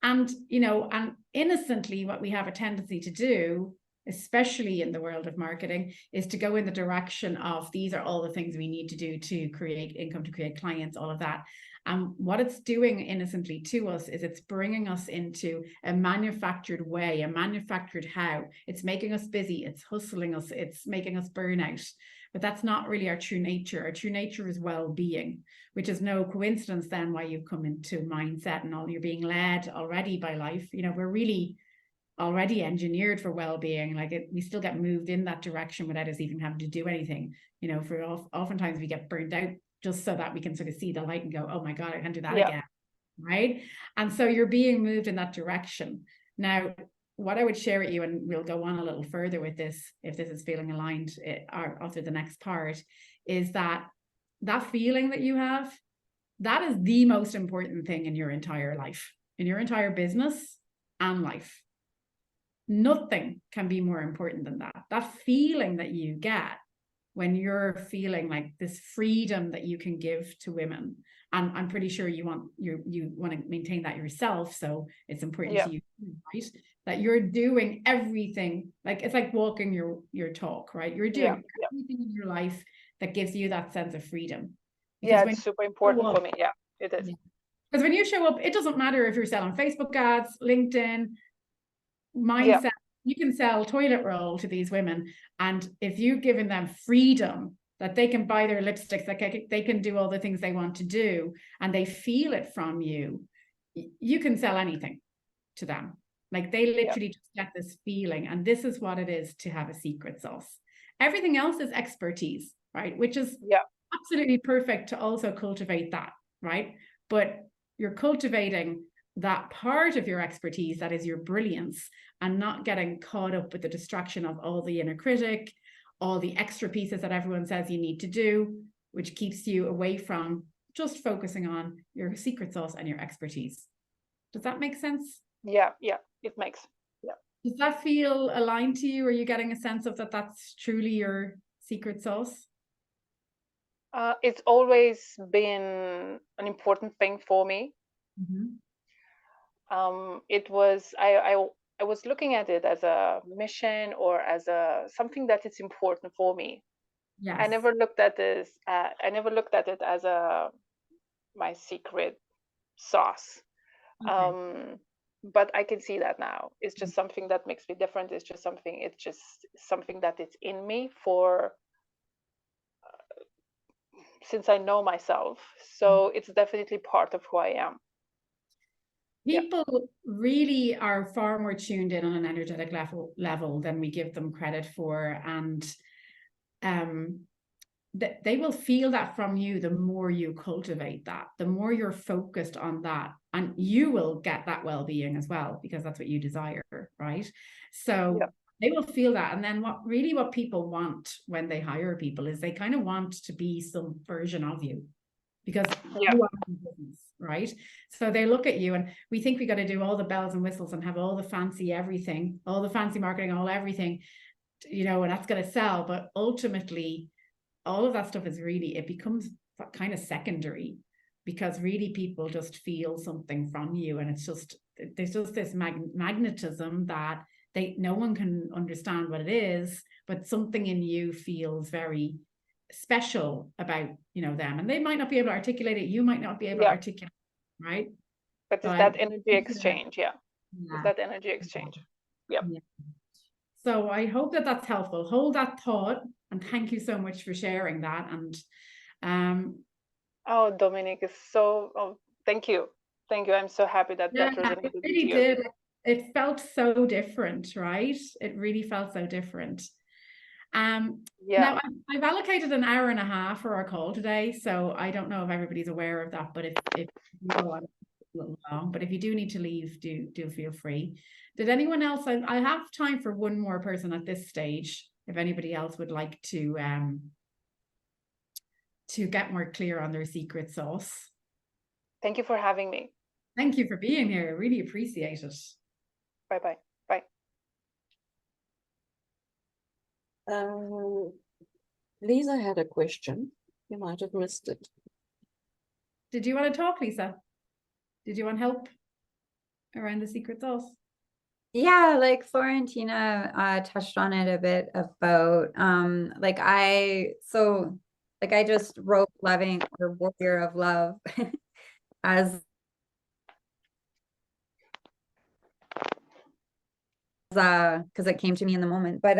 And and innocently, what we have a tendency to do, especially in the world of marketing, is to go in the direction of these are all the things we need to do to create income, to create clients, all of that. And what it's doing innocently to us is it's bringing us into a manufactured way, a manufactured how. It's making us busy, it's hustling us, it's making us burn out. But that's not really our true nature. Our true nature is well-being, which is no coincidence then why you've come into mindset and all, you're being led already by life. We're really already engineered for well-being. Like we still get moved in that direction without us even having to do anything. Oftentimes we get burned out just so that we can sort of see the light and go, oh my God, I can't do that again. Right. And so you're being moved in that direction. Now, what I would share with you, and we'll go on a little further with this, if this is feeling aligned after the next part, is that feeling that you have, that is the most important thing in your entire life, in your entire business and life. Nothing can be more important than that. That feeling that you get when you're feeling like this freedom that you can give to women. And I'm pretty sure you want to maintain that yourself. So it's important to you, right? That you're doing everything, like it's like walking your talk, right? You're doing everything in your life that gives you that sense of freedom. Because it's super important for me. Yeah, it is. Because when you show up, it doesn't matter if you're selling Facebook ads, LinkedIn, mindset. You can sell toilet roll to these women, and if you've given them freedom that they can buy their lipsticks, that they can do all the things they want to do, and they feel it from you, you can sell anything to them. Like they literally just get this feeling, and this is what it is to have a secret sauce. Everything else is expertise, right? Which is absolutely perfect to also cultivate that, right? But you're cultivating that part of your expertise that is your brilliance, and not getting caught up with the distraction of all the inner critic, all the extra pieces that everyone says you need to do, which keeps you away from just focusing on your secret sauce and your expertise. Does that make sense? Yeah, it makes. Does that feel aligned to you? Are you getting a sense of that's truly your secret sauce? It's always been an important thing for me. It was I was looking at it as a mission or as something that is important for me. Yes. I never looked at this. I never looked at it as my secret sauce. Okay. But I can see that now. It's just something that makes me different. It's just something that is in me since I know myself. So it's definitely part of who I am. People really are far more tuned in on an energetic level than we give them credit for. And they will feel that from you the more you cultivate that, the more you're focused on that. And you will get that well-being as well, because that's what you desire, right? So they will feel that. And then what people want when they hire people is they kind of want to be some version of you, because you are in business, right? So they look at you, and we think we got to do all the bells and whistles and have all the fancy everything, all the fancy marketing, all everything, and that's going to sell. But ultimately, all of that stuff is really, it becomes kind of secondary, because really people just feel something from you, and there's just this magnetism that no one can understand what it is, but something in you feels very special about them, and they might not be able to articulate it, you might not be able to articulate it, right? But it's that energy exchange. It's that energy exchange. So I hope that's helpful. Hold that thought, and thank you so much for sharing that. And oh, Dominic is so thank you. I'm so happy that resonated with you. Did. It felt so different, right? It really felt so different. Now I've allocated an hour and a half for our call today, so I don't know if everybody's aware of that, but if you go on a little long, but if you do need to leave, do feel free. Did anyone else? I have time for one more person at this stage, if anybody else would like to get more clear on their secret sauce. Thank you for having me. Thank you for being here. I really appreciate it. Bye-bye. Bye. Lisa had a question. You might have missed it. Did you want to talk, Lisa? Did you want help around the secret sauce? Yeah, like Florentina touched on it a bit about like I just wrote loving or warrior of love as because it came to me in the moment, but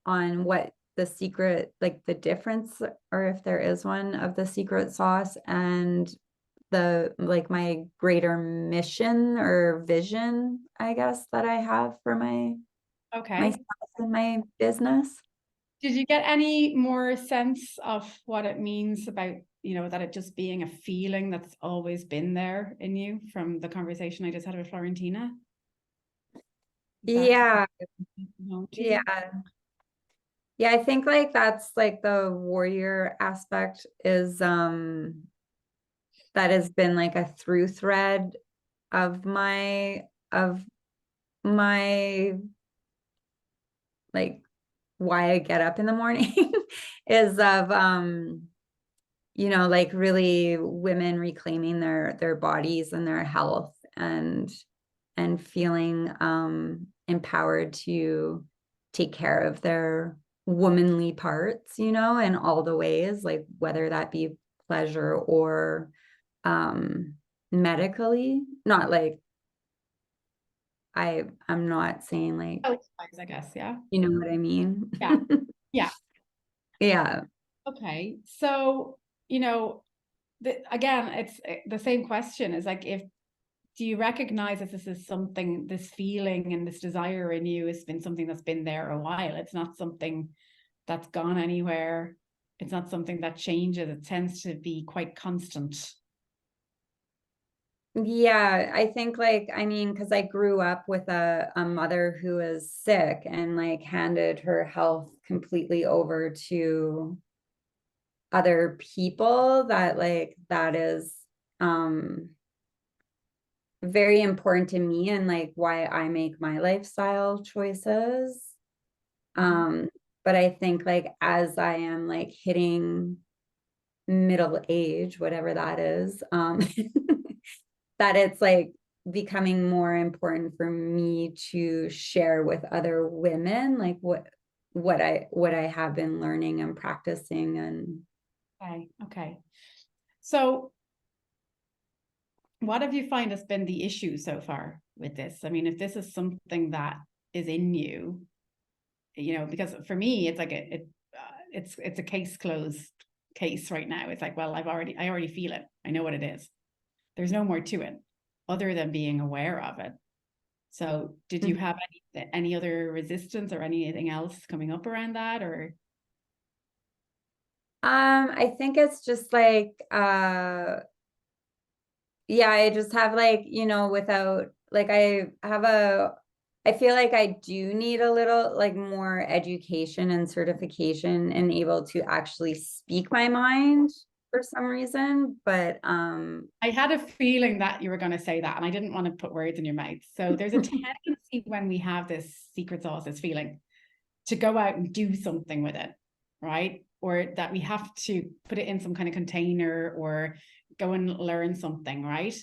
on what the secret, like the difference, or if there is one, of the secret sauce and the like my greater mission or vision, I guess, that I have for Okay. myself and my business. Did you get any more sense of what it means about, you know, that it just being a feeling that's always been there in you from the conversation I just had with Florentina? Yeah. No, Yeah. Yeah, I think like that's like the warrior aspect is that has been like a through thread of my like why I get up in the morning is of you know, like really women reclaiming their bodies and their health and feeling empowered to take care of their womanly parts, you know, in all the ways, like whether that be pleasure or medically, not like I'm not saying like, I guess, yeah. you know what I mean? Yeah. Yeah. Yeah. Okay. So, you know, again, it's the same question is like, do you recognize that this is something, this feeling and this desire in you has been something that's been there a while? It's not something that's gone anywhere. It's not something that changes. It tends to be quite constant. Yeah, I think like, I mean, because I grew up with a mother who was sick and like handed her health completely over to other people, that like that is very important to me and like why I make my lifestyle choices. But I think like as I am like hitting middle age, whatever that is, that it's like becoming more important for me to share with other women like what I have been learning and practicing. And okay. So what have you find has been the issue so far with this? I mean, if this is something that is in you, you know, because for me, it's like it's a case closed case right now. It's like, well, I already feel it. I know what it is. There's no more to it other than being aware of it. So did you have any other resistance or anything else coming up around that, or? I think it's just like yeah, I just have like, you know, without like I feel like I do need a little like more education and certification and able to actually speak my mind for some reason. But I had a feeling that you were going to say that, and I didn't want to put words in your mouth. So there's a tendency when we have this secret sauce, this feeling, to go out and do something with it, right? Or that we have to put it in some kind of container or go and learn something, right?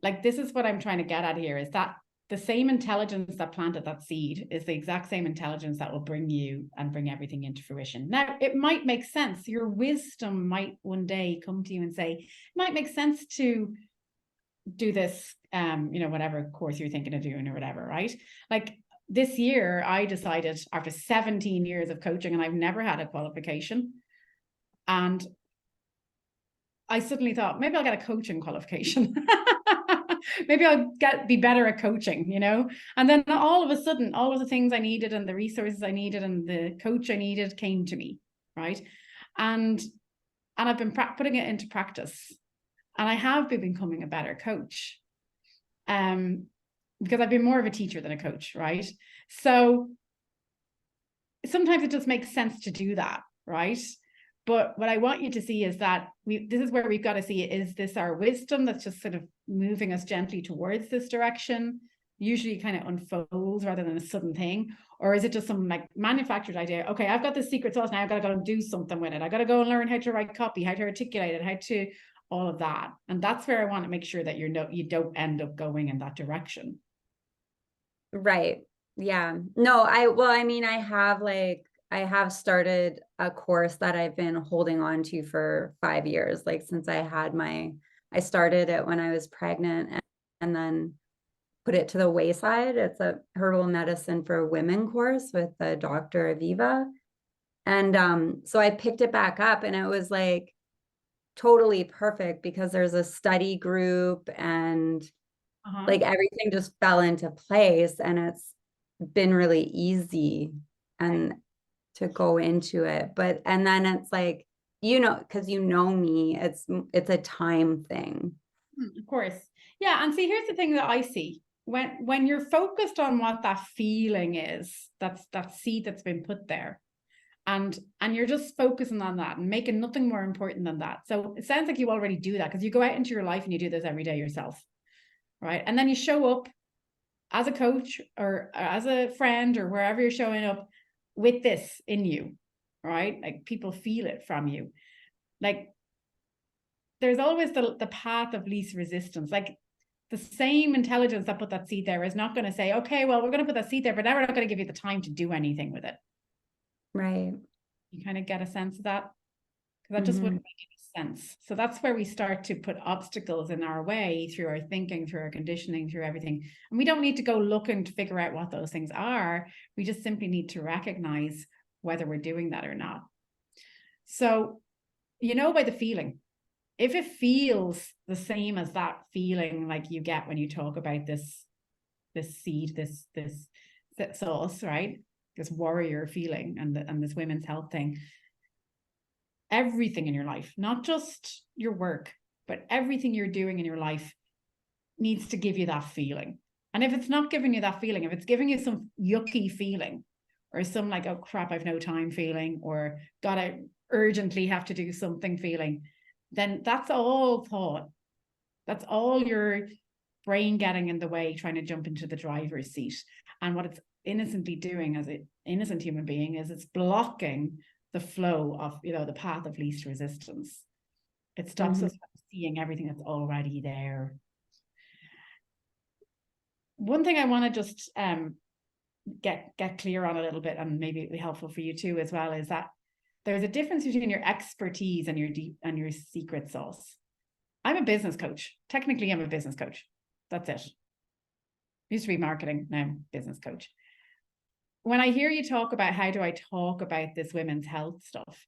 Like, this is what I'm trying to get at here, is that the same intelligence that planted that seed is the exact same intelligence that will bring you and bring everything into fruition. Now, it might make sense. Your wisdom might one day come to you and say, it might make sense to do this, you know, whatever course you're thinking of doing or whatever, right? Like this year, I decided after 17 years of coaching, and I've never had a qualification, and I suddenly thought, maybe I'll get a coaching qualification. Maybe I'll be better at coaching, you know? And then all of a sudden, all of the things I needed and the resources I needed and the coach I needed came to me, right? And I've been putting it into practice. And I have been becoming a better coach. Because I've been more of a teacher than a coach, right? So sometimes it just makes sense to do that, right? But what I want you to see is that this is where we've got to see, is this our wisdom that's just sort of moving us gently towards this direction? usually kind of unfolds rather than a sudden thing? Or is it just some like manufactured idea? Okay, I've got this secret sauce, now I've got to go and do something with it. I got to go and learn how to write copy, how to articulate it, how to all of that. And that's where I want to make sure that you don't end up going in that direction. Right. Yeah. No, I mean, I have started a course that I've been holding on to for 5 years, like since I started it when I was pregnant and then put it to the wayside. It's a herbal medicine for women course with the Dr. Aviva. And so I picked it back up and it was like totally perfect because there's a study group and like everything just fell into place, and it's been really easy and to go into it. And then it's like, because you know me, it's a time thing. Of course. Yeah. And see, here's the thing that I see. When you're focused on what that feeling is, that's that seed that's been put there, and you're just focusing on that and making nothing more important than that. So it sounds like you already do that because you go out into your life and you do this every day yourself, right? And then you show up as a coach or as a friend or wherever you're showing up with this in you, right? Like people feel it from you. Like there's always the path of least resistance. Like the same intelligence that put that seed there is not going to say, okay, well, we're going to put that seed there, but now we're not going to give you the time to do anything with it. Right. You kind of get a sense of that? Because that just wouldn't make any sense. So that's where we start to put obstacles in our way through our thinking, through our conditioning, through everything. And we don't need to go looking to figure out what those things are. We just simply need to recognize whether we're doing that or not. So, by the feeling, if it feels the same as that feeling like you get when you talk about this seed, this sauce, right? This warrior feeling and this women's health thing, everything in your life, not just your work, but everything you're doing in your life needs to give you that feeling. And if it's not giving you that feeling, if it's giving you some yucky feeling or some like, oh crap, I've no time feeling, or gotta urgently have to do something feeling, then that's all thought. That's all your brain getting in the way, trying to jump into the driver's seat. And what it's innocently doing as an innocent human being is it's blocking the flow of, the path of least resistance. It stops us from seeing everything that's already there. One thing I want to just get clear on a little bit, and maybe it'll be helpful for you too as well, is that there's a difference between your expertise and your secret sauce. I'm a business coach. Technically, I'm a business coach. That's it. Used to be marketing, now I'm business coach. When I hear you talk about how do I talk about this women's health stuff,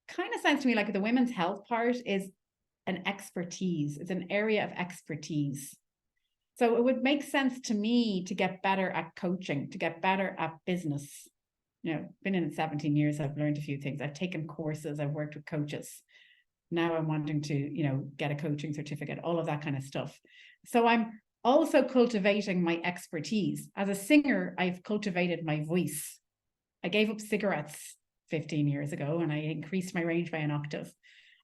kind of sounds to me like the women's health part is an expertise. It's an area of expertise. So it would make sense to me to get better at coaching, to get better at business. Been in it 17 years. I've learned a few things. I've taken courses. I've worked with coaches. Now I'm wanting to, get a coaching certificate, all of that kind of stuff. So I'm also cultivating my expertise. As a singer, I've cultivated my voice. I gave up cigarettes 15 years ago and I increased my range by an octave.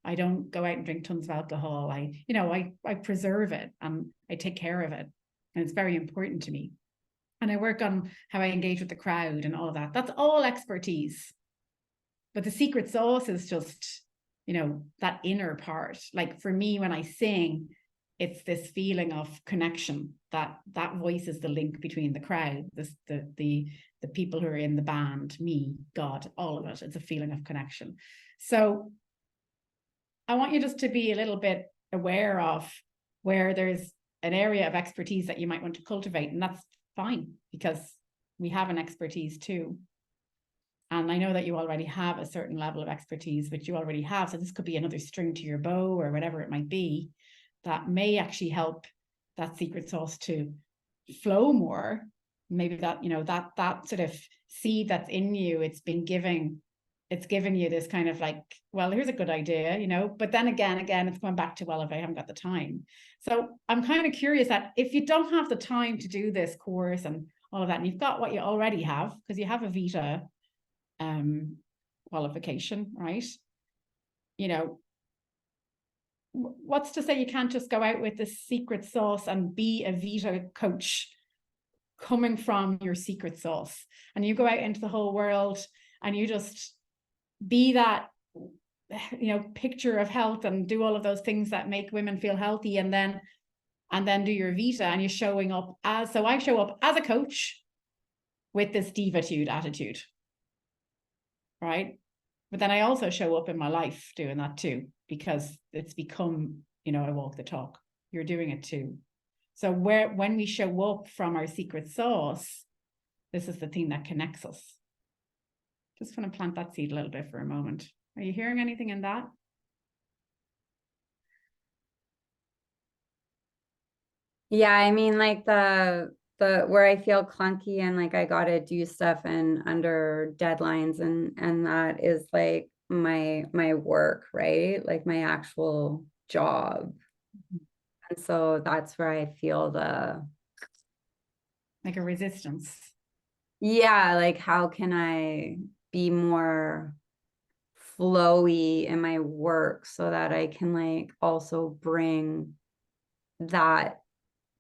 I don't go out and drink tons of alcohol. I preserve it and I take care of it. And it's very important to me. And I work on how I engage with the crowd and all of that. That's all expertise. But the secret sauce is just, that inner part. Like for me, when I sing, it's this feeling of connection, that voice is the link between the crowd, the people who are in the band, me, God, all of it. It's a feeling of connection. So I want you just to be a little bit aware of where there's an area of expertise that you might want to cultivate. And that's fine, because we have an expertise too. And I know that you already have a certain level of expertise, which you already have. So this could be another string to your bow or whatever it might be that may actually help that secret sauce to flow more. Maybe that, that sort of seed that's in you, it's giving you this kind of like, well, here's a good idea, but then again, it's going back to, well, if I haven't got the time. So I'm kind of curious that if you don't have the time to do this course and all of that, and you've got what you already have, because you have a Vita qualification, right? What's to say you can't just go out with this secret sauce and be a Vita coach coming from your secret sauce, and you go out into the whole world and you just be that, you know, picture of health and do all of those things that make women feel healthy, and then do your Vita, and you're showing up as, so I show up as a coach with this Divatude attitude, right? But then I also show up in my life doing that too, because it's become, you know, I walk the talk. You're doing it too. So when we show up from our secret sauce, this is the thing that connects us. Just want to plant that seed a little bit for a moment. Are you hearing anything in that? Yeah, I mean, like the where I feel clunky and like I gotta do stuff and under deadlines, and that is like my work, right? Like my actual job. And so that's where I feel Like a resistance. yeah, like how can I be more flowy in my work so that I can like also bring that,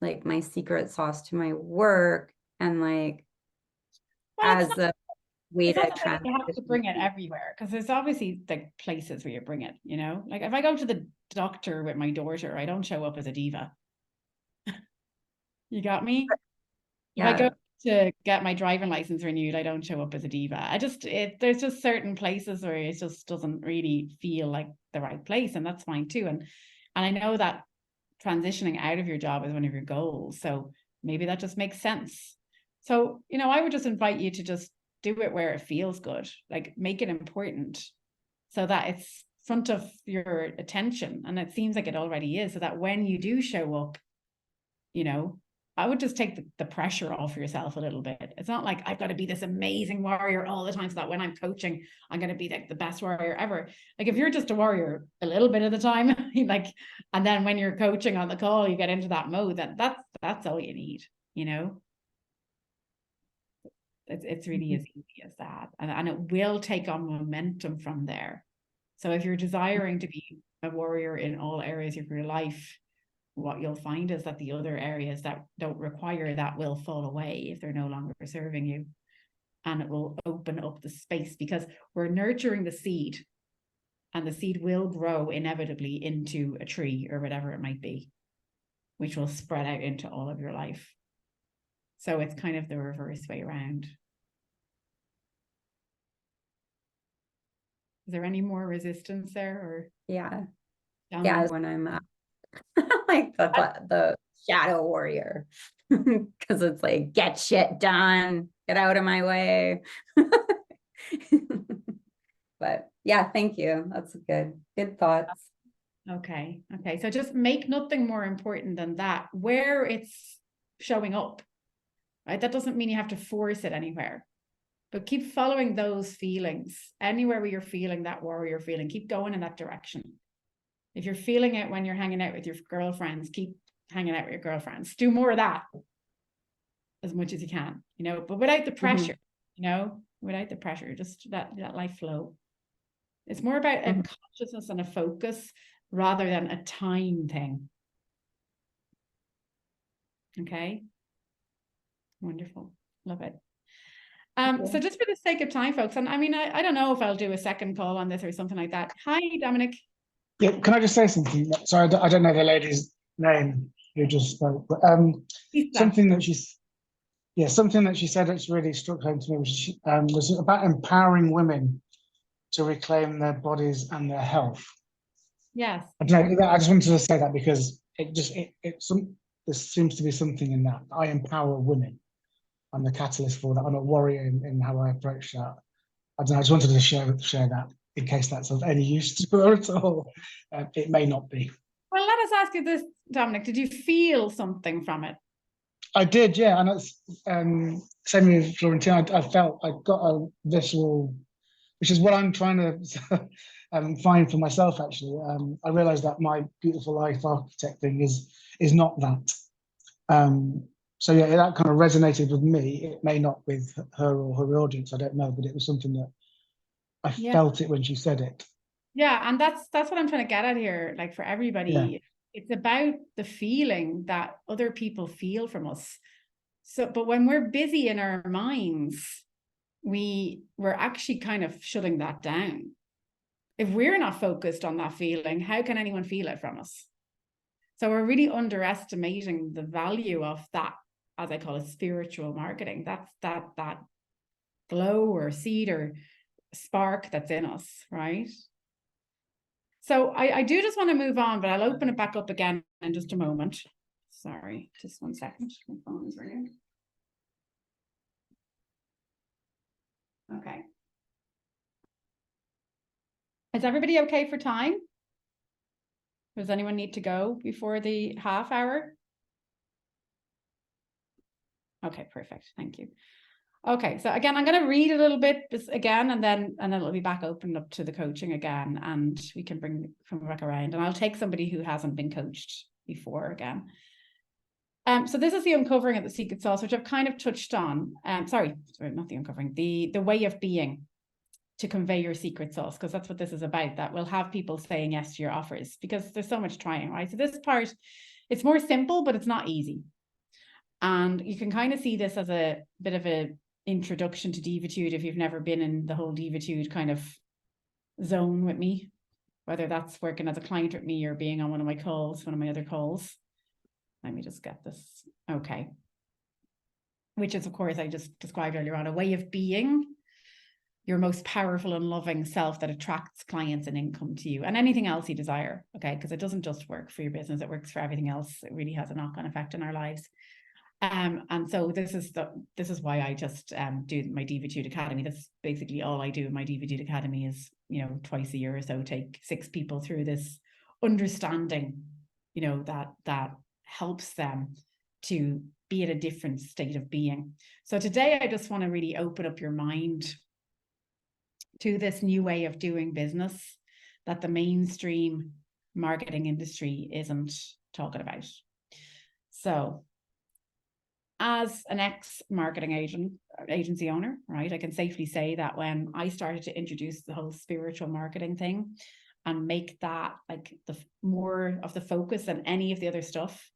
like my secret sauce to my work, and like Well, as a way it's to not that you have to transition. bring it everywhere, because there's obviously like places where you bring it, you know, like if I go to the doctor with my daughter, I don't show up as a diva. You got me? If I go to get my driving license renewed, I don't show up as a diva. There's just certain places where it just doesn't really feel like the right place, and that's fine too. And I know that transitioning out of your job is one of your goals, so maybe that just makes sense. So, you know, I would just invite you to just do it where it feels good, like make it important so that it's front of your attention, and it seems like it already is, so that when you do show up, you know, I would just take the pressure off yourself a little bit. It's not like I've got to be this amazing warrior all the time so that when I'm coaching, I'm going to be like the best warrior ever. Like if you're just a warrior a little bit of the time, like, and then when you're coaching on the call, you get into that mode, then that's all you need, you know? It's really as easy as that. And it will take on momentum from there. So if you're desiring to be a warrior in all areas of your life, what you'll find is that the other areas that don't require that will fall away if they're no longer serving you. And it will open up the space, because we're nurturing the seed, and the seed will grow inevitably into a tree or whatever it might be, which will spread out into all of your life. So it's kind of the reverse way around. Is there any more resistance there, or? Yeah, Yeah, when I'm like the shadow warrior, because it's like, get shit done, get out of my way. But yeah, thank you. That's good thoughts. Okay. So just make nothing more important than that, where it's showing up, right? That doesn't mean you have to force it anywhere, but keep following those feelings. Anywhere where you're feeling that warrior feeling, keep going in that direction. If you're feeling it when you're hanging out with your girlfriends, keep hanging out with your girlfriends. Do more of that as much as you can, you know, but without the pressure, you know, without the pressure, just that life flow. It's more about a consciousness and a focus rather than a time thing. Okay. Wonderful. Love it. So just for the sake of time, folks, and I mean, I don't know if I'll do a second call on this or something like that. Hi, Dominic. Yeah, can I just say something? Sorry, I don't know the lady's name who just spoke, but something that she said that's really struck home to me was about empowering women to reclaim their bodies and their health. Yes. I don't know, I just wanted to say that because there seems to be something in that. I empower women. I'm the catalyst for that. I'm a warrior in how I approach that. I don't know, I just wanted to share that in case that's of any use to her at all. It may not be. Well, let us ask you this, Dominic. Did you feel something from it? I did, yeah. And it's same with Florentine. I felt I got a visceral, which is what I'm trying to find for myself. Actually, I realised that my beautiful life architect thing is not that. So yeah, that kind of resonated with me. It may not with her or her audience. I don't know, but it was something that I felt it when she said it. Yeah, and that's what I'm trying to get at here. Like for everybody, it's about the feeling that other people feel from us. So, but when we're busy in our minds, we're actually kind of shutting that down. If we're not focused on that feeling, how can anyone feel it from us? So we're really underestimating the value of that, as I call it, spiritual marketing. That's that glow or seed or spark that's in us, right? So I do just want to move on, but I'll open it back up again in just a moment. Sorry, just 1 second. My phone is ringing. Okay. Is everybody okay for time? Does anyone need to go before the half hour? Okay, perfect. Thank you. Okay, so again, I'm going to read a little bit again, and then it'll be back opened up to the coaching again, and we can come back around, and I'll take somebody who hasn't been coached before again. So this is the uncovering of the secret sauce, which I've kind of touched on. Sorry, not the uncovering, the way of being to convey your secret sauce, because that's what this is about. That will have people saying yes to your offers, because there's so much trying, right? So this part, it's more simple, but it's not easy. And you can kind of see this as a bit of an introduction to Divatude if you've never been in the whole Divatude kind of zone with me, whether that's working as a client with me or being on one of my other calls. Let me just get this. Okay. Which is, of course, I just described earlier on, a way of being your most powerful and loving self that attracts clients and income to you and anything else you desire. Okay. Because it doesn't just work for your business, it works for everything else. It really has a knock-on effect in our lives. And so this is why I just do my Divatude Academy. That's basically all I do in my Divatude Academy is, twice a year or so, take 6 people through this understanding, that helps them to be at a different state of being. So today I just want to really open up your mind to this new way of doing business that the mainstream marketing industry isn't talking about. So as an ex-marketing agency owner, right, I can safely say that when I started to introduce the whole spiritual marketing thing and make that like the more of the focus than any of the other stuff,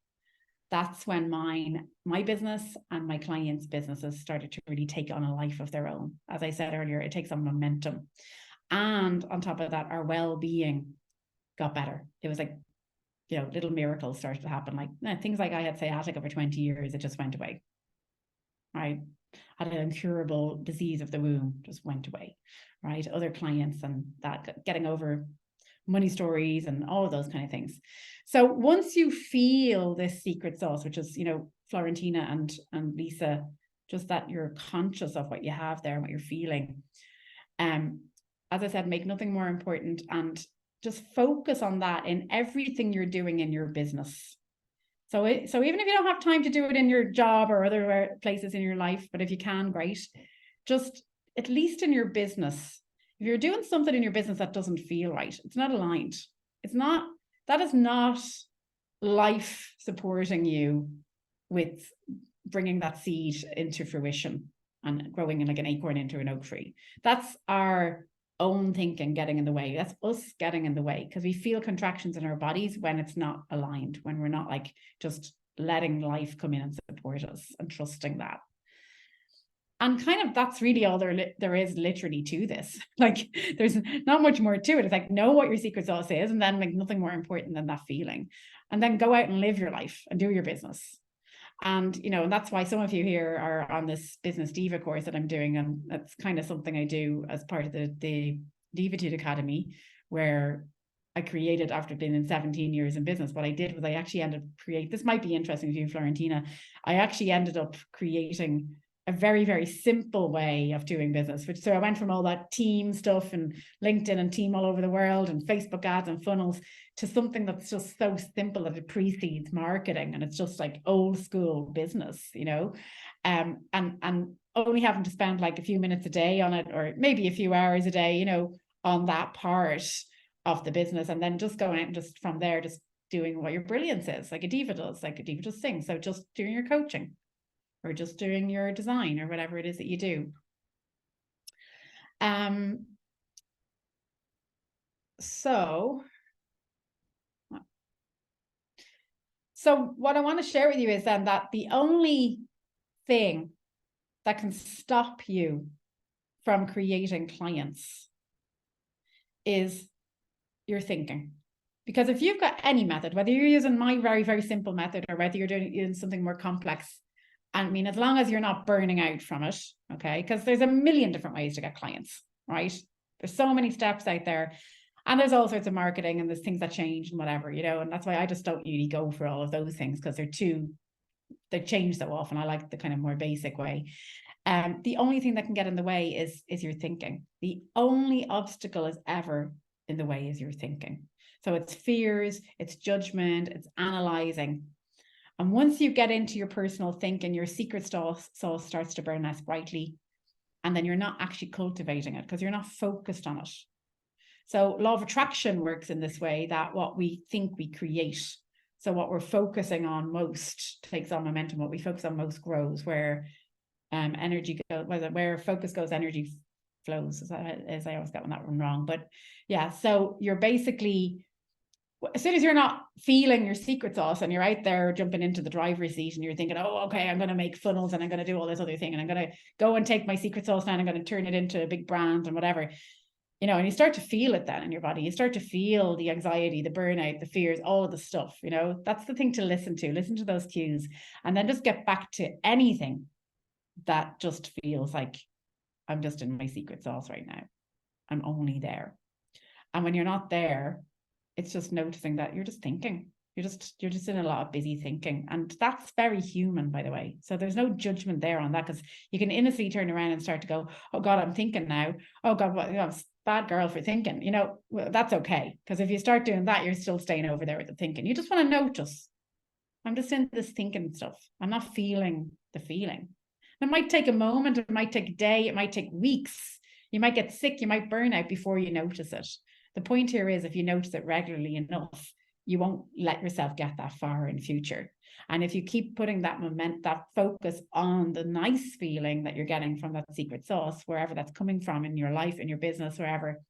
that's when my business and my clients' businesses started to really take on a life of their own. As I said earlier, it takes on momentum. And on top of that, our well-being got better. It was like, little miracles started to happen. Like things like I had sciatica for 20 years, it just went away. I had an incurable disease of the womb, just went away, right? Other clients and that, getting over money stories and all of those kind of things. So once you feel this secret sauce, which is, Florentina and Lisa, just that you're conscious of what you have there and what you're feeling. As I said, make nothing more important and just focus on that in everything you're doing in your business. So even if you don't have time to do it in your job or other places in your life, but if you can, great. Just at least in your business, if you're doing something in your business that doesn't feel right, it's not aligned. That is not life supporting you with bringing that seed into fruition and growing like an acorn into an oak tree. That's our own thinking getting in the way. That's us getting in the way because we feel contractions in our bodies when it's not aligned, when we're not like just letting life come in and support us and trusting that. And kind of that's really all there is literally to this. Like there's not much more to it. It's like know what your secret sauce is and then make nothing more important than that feeling. And then go out and live your life and do your business. And, and that's why some of you here are on this Business Diva course that I'm doing. And that's kind of something I do as part of the Divatude Academy, where I created after being in 17 years in business. What I did was I actually ended up this might be interesting to you, Florentina. I actually ended up creating a very, very simple way of doing business, so I went from all that team stuff and LinkedIn and team all over the world and Facebook ads and funnels to something that's just so simple that it precedes marketing and it's just like old school business, and only having to spend like a few minutes a day on it or maybe a few hours a day, on that part of the business, and then just going out and just from there, just doing what your brilliance is, like a diva does things. So just doing your coaching or just doing your design or whatever it is that you do. So what I want to share with you is then that the only thing that can stop you from creating clients is your thinking. Because if you've got any method, whether you're using my very, very simple method or whether you're using something more complex, I mean, as long as you're not burning out from it, okay? Because there's a million different ways to get clients, right? There's so many steps out there. And there's all sorts of marketing and there's things that change and whatever, you know, and that's why I just don't really go for all of those things, because they change so often. I like the kind of more basic way. The only thing that can get in the way is your thinking. The only obstacle is ever in the way is your thinking. So it's fears, it's judgment, it's analyzing. And once you get into your personal thinking, your secret sauce starts to burn less brightly. And then you're not actually cultivating it because you're not focused on it. So law of attraction works in this way, that what we think we create. So what we're focusing on most takes on momentum. What we focus on most grows. Where energy goes, where focus goes, energy flows. As I always got that one wrong. But yeah, so you're basically, as soon as you're not feeling your secret sauce and you're out there jumping into the driver's seat and you're thinking, oh, okay, I'm going to make funnels and I'm going to do all this other thing and I'm going to go and take my secret sauce now and I'm going to turn it into a big brand and whatever, you know, and you start to feel it then in your body. You start to feel the anxiety, the burnout, the fears, all of the stuff, you know. That's the thing to listen to those cues, and then just get back to anything that just feels like I'm just in my secret sauce right now. I'm only there. And when you're not there, it's just noticing that you're just thinking. You're just in a lot of busy thinking. And that's very human, by the way. So there's no judgment there on that, because you can innocently turn around and start to go, oh God, I'm thinking now. Oh God, what, you know, I'm a bad girl for thinking. You know, well, that's okay. Because if you start doing that, you're still staying over there with the thinking. You just want to notice, I'm just in this thinking stuff. I'm not feeling the feeling. It might take a moment, it might take a day, it might take weeks. You might get sick, you might burn out before you notice it. The point here is, if you notice it regularly enough, you won't let yourself get that far in future. And if you keep putting that focus on the nice feeling that you're getting from that secret sauce, wherever that's coming from in your life, in your business, wherever,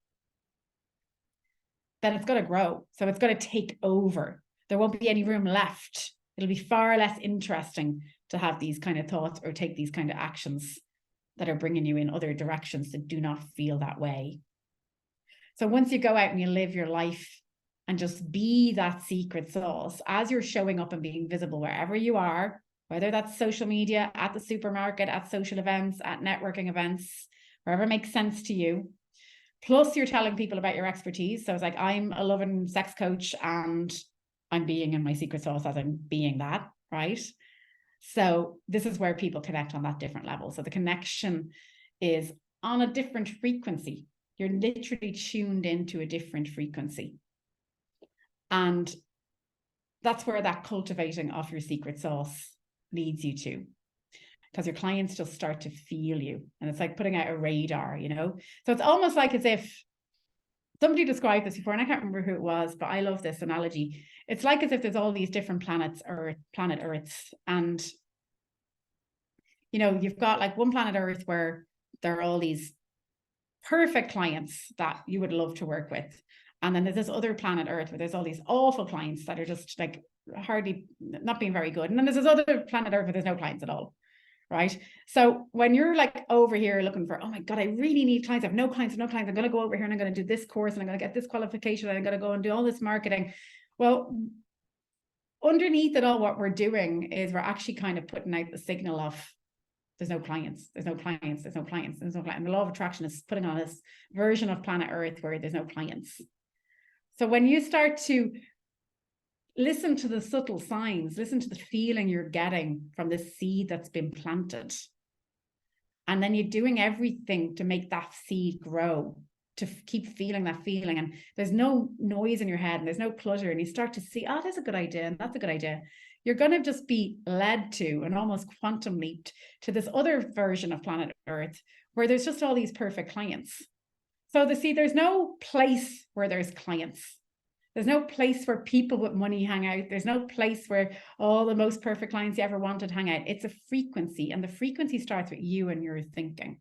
then it's going to grow. So it's going to take over. There won't be any room left. It'll be far less interesting to have these kind of thoughts or take these kind of actions that are bringing you in other directions that do not feel that way. So once you go out and you live your life and just be that secret sauce, as you're showing up and being visible wherever you are, whether that's social media, at the supermarket, at social events, at networking events, wherever makes sense to you. Plus you're telling people about your expertise. So it's like, I'm a love and sex coach and I'm being in my secret sauce as I'm being that, right? So this is where people connect on that different level. So the connection is on a different frequency. You're literally tuned into a different frequency. And that's where that cultivating of your secret sauce leads you to. Because your clients just start to feel you. And it's like putting out a radar, you know? So it's almost like as if somebody described this before, and I can't remember who it was, but I love this analogy. It's like as if there's all these different planets, or planet Earths, and you know, you've got like one planet Earth where there are all these perfect clients that you would love to work with, and then there's this other planet Earth where there's all these awful clients that are just like hardly not being very good, and then there's this other planet Earth where there's no clients at all. Right. So when you're like over here looking for, oh my God, I really need clients. I have no clients, I'm going to go over here and I'm going to do this course and I'm going to get this qualification and I'm going to go and do all this marketing. Well, underneath it all, what we're doing is we're actually kind of putting out the signal of there's no clients, there's no clients, there's no clients, there's no clients. And the law of attraction is putting on this version of planet Earth where there's no clients. So when you start to listen to the subtle signs, listen to the feeling you're getting from the seed that's been planted. And then you're doing everything to make that seed grow, to keep feeling that feeling. And there's no noise in your head and there's no clutter. And you start to see, oh, that's a good idea. And that's a good idea. You're going to just be led to and almost quantum leaped to this other version of planet Earth where there's just all these perfect clients. So there's no place where there's clients. There's no place where people with money hang out. There's no place where all the most perfect clients you ever wanted hang out. It's a frequency, and the frequency starts with you and your thinking.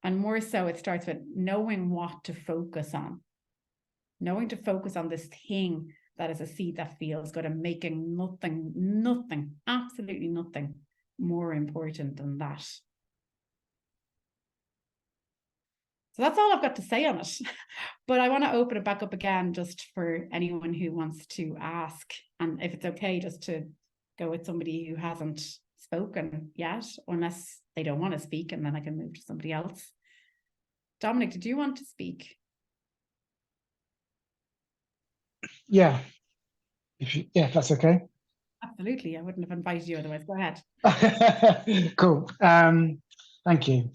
And more so, it starts with knowing what to focus on. Knowing to focus on this thing that is a seed that feels good and making nothing, absolutely nothing more important than that. So that's all I've got to say on it. But I want to open it back up again just for anyone who wants to ask. And if it's okay, just to go with somebody who hasn't spoken yet, unless they don't want to speak, and then I can move to somebody else. Dominic, did you want to speak? Yeah. If that's okay. Absolutely. I wouldn't have invited you otherwise. Go ahead. Cool. Thank you.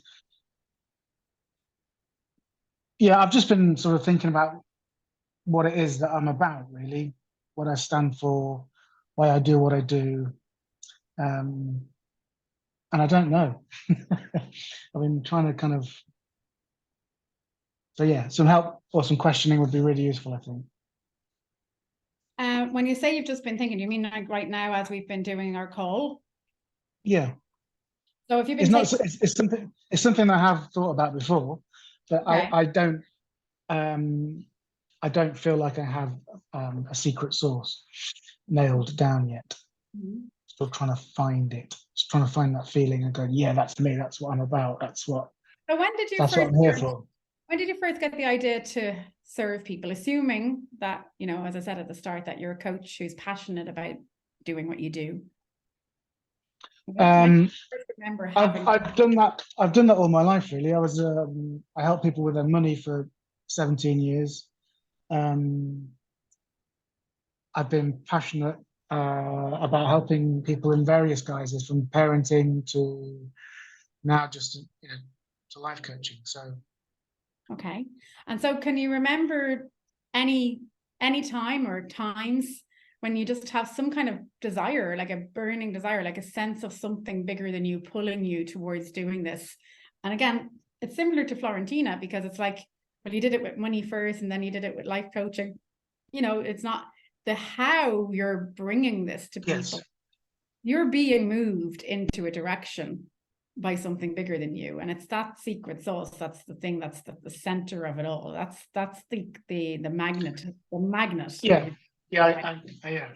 Yeah, I've just been sort of thinking about what it is that I'm about, really, what I stand for, why I do what I do. And I don't know. I've been trying to kind of, so yeah, some help or some questioning would be really useful, I think. When you say you've just been thinking, you mean like right now as we've been doing our call? Yeah. So if you've been It's not, taking... it's something I have thought about before, but Okay. I don't feel like I have a secret source nailed down yet. Mhm. Still trying to find it. Just trying to find that feeling and go, yeah, that's me. That's what I'm about. That's what So when did you what first I'm here for. when did you first get the idea to serve people? Assuming that, you know, as I said at the start, that you're a coach who's passionate about doing what you do. When did you first remember having... I've done that. I've done that all my life, really. I helped people with their money for 17 years. I've been passionate about helping people in various guises, from parenting to now just to life coaching. So Okay. And so can you remember any time or times when you just have some kind of desire, like a burning desire, like a sense of something bigger than you pulling you towards doing this? And again, it's similar to Florentina, because it's like, well, you did it with money first and then you did it with life coaching. You know, it's not the how you're bringing this to people. yes, You're being moved into a direction by something bigger than you, and it's that secret sauce. That's the thing. That's the center of it all. That's the magnet. The magnet. yeah, yeah, yeah.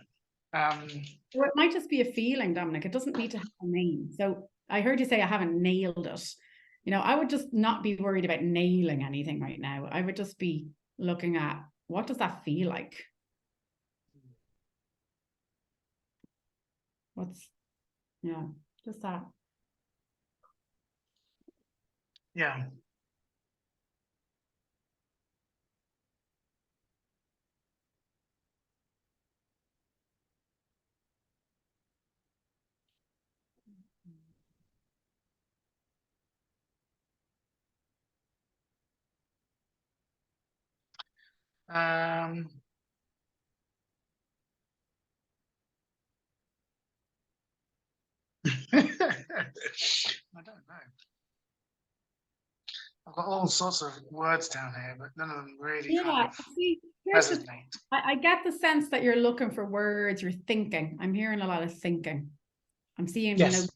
Or it might just be a feeling, Dominic. It doesn't need to have a name. So I heard you say I haven't nailed it. You know, I would just not be worried about nailing anything right now. I would just be looking at, what does that feel like? Yeah, just that. Yeah. I don't know. I've got all sorts of words down here, but none of them really kind of See, resonate. I get the sense that you're looking for words, you're thinking. I'm hearing a lot of thinking. I'm seeing the notes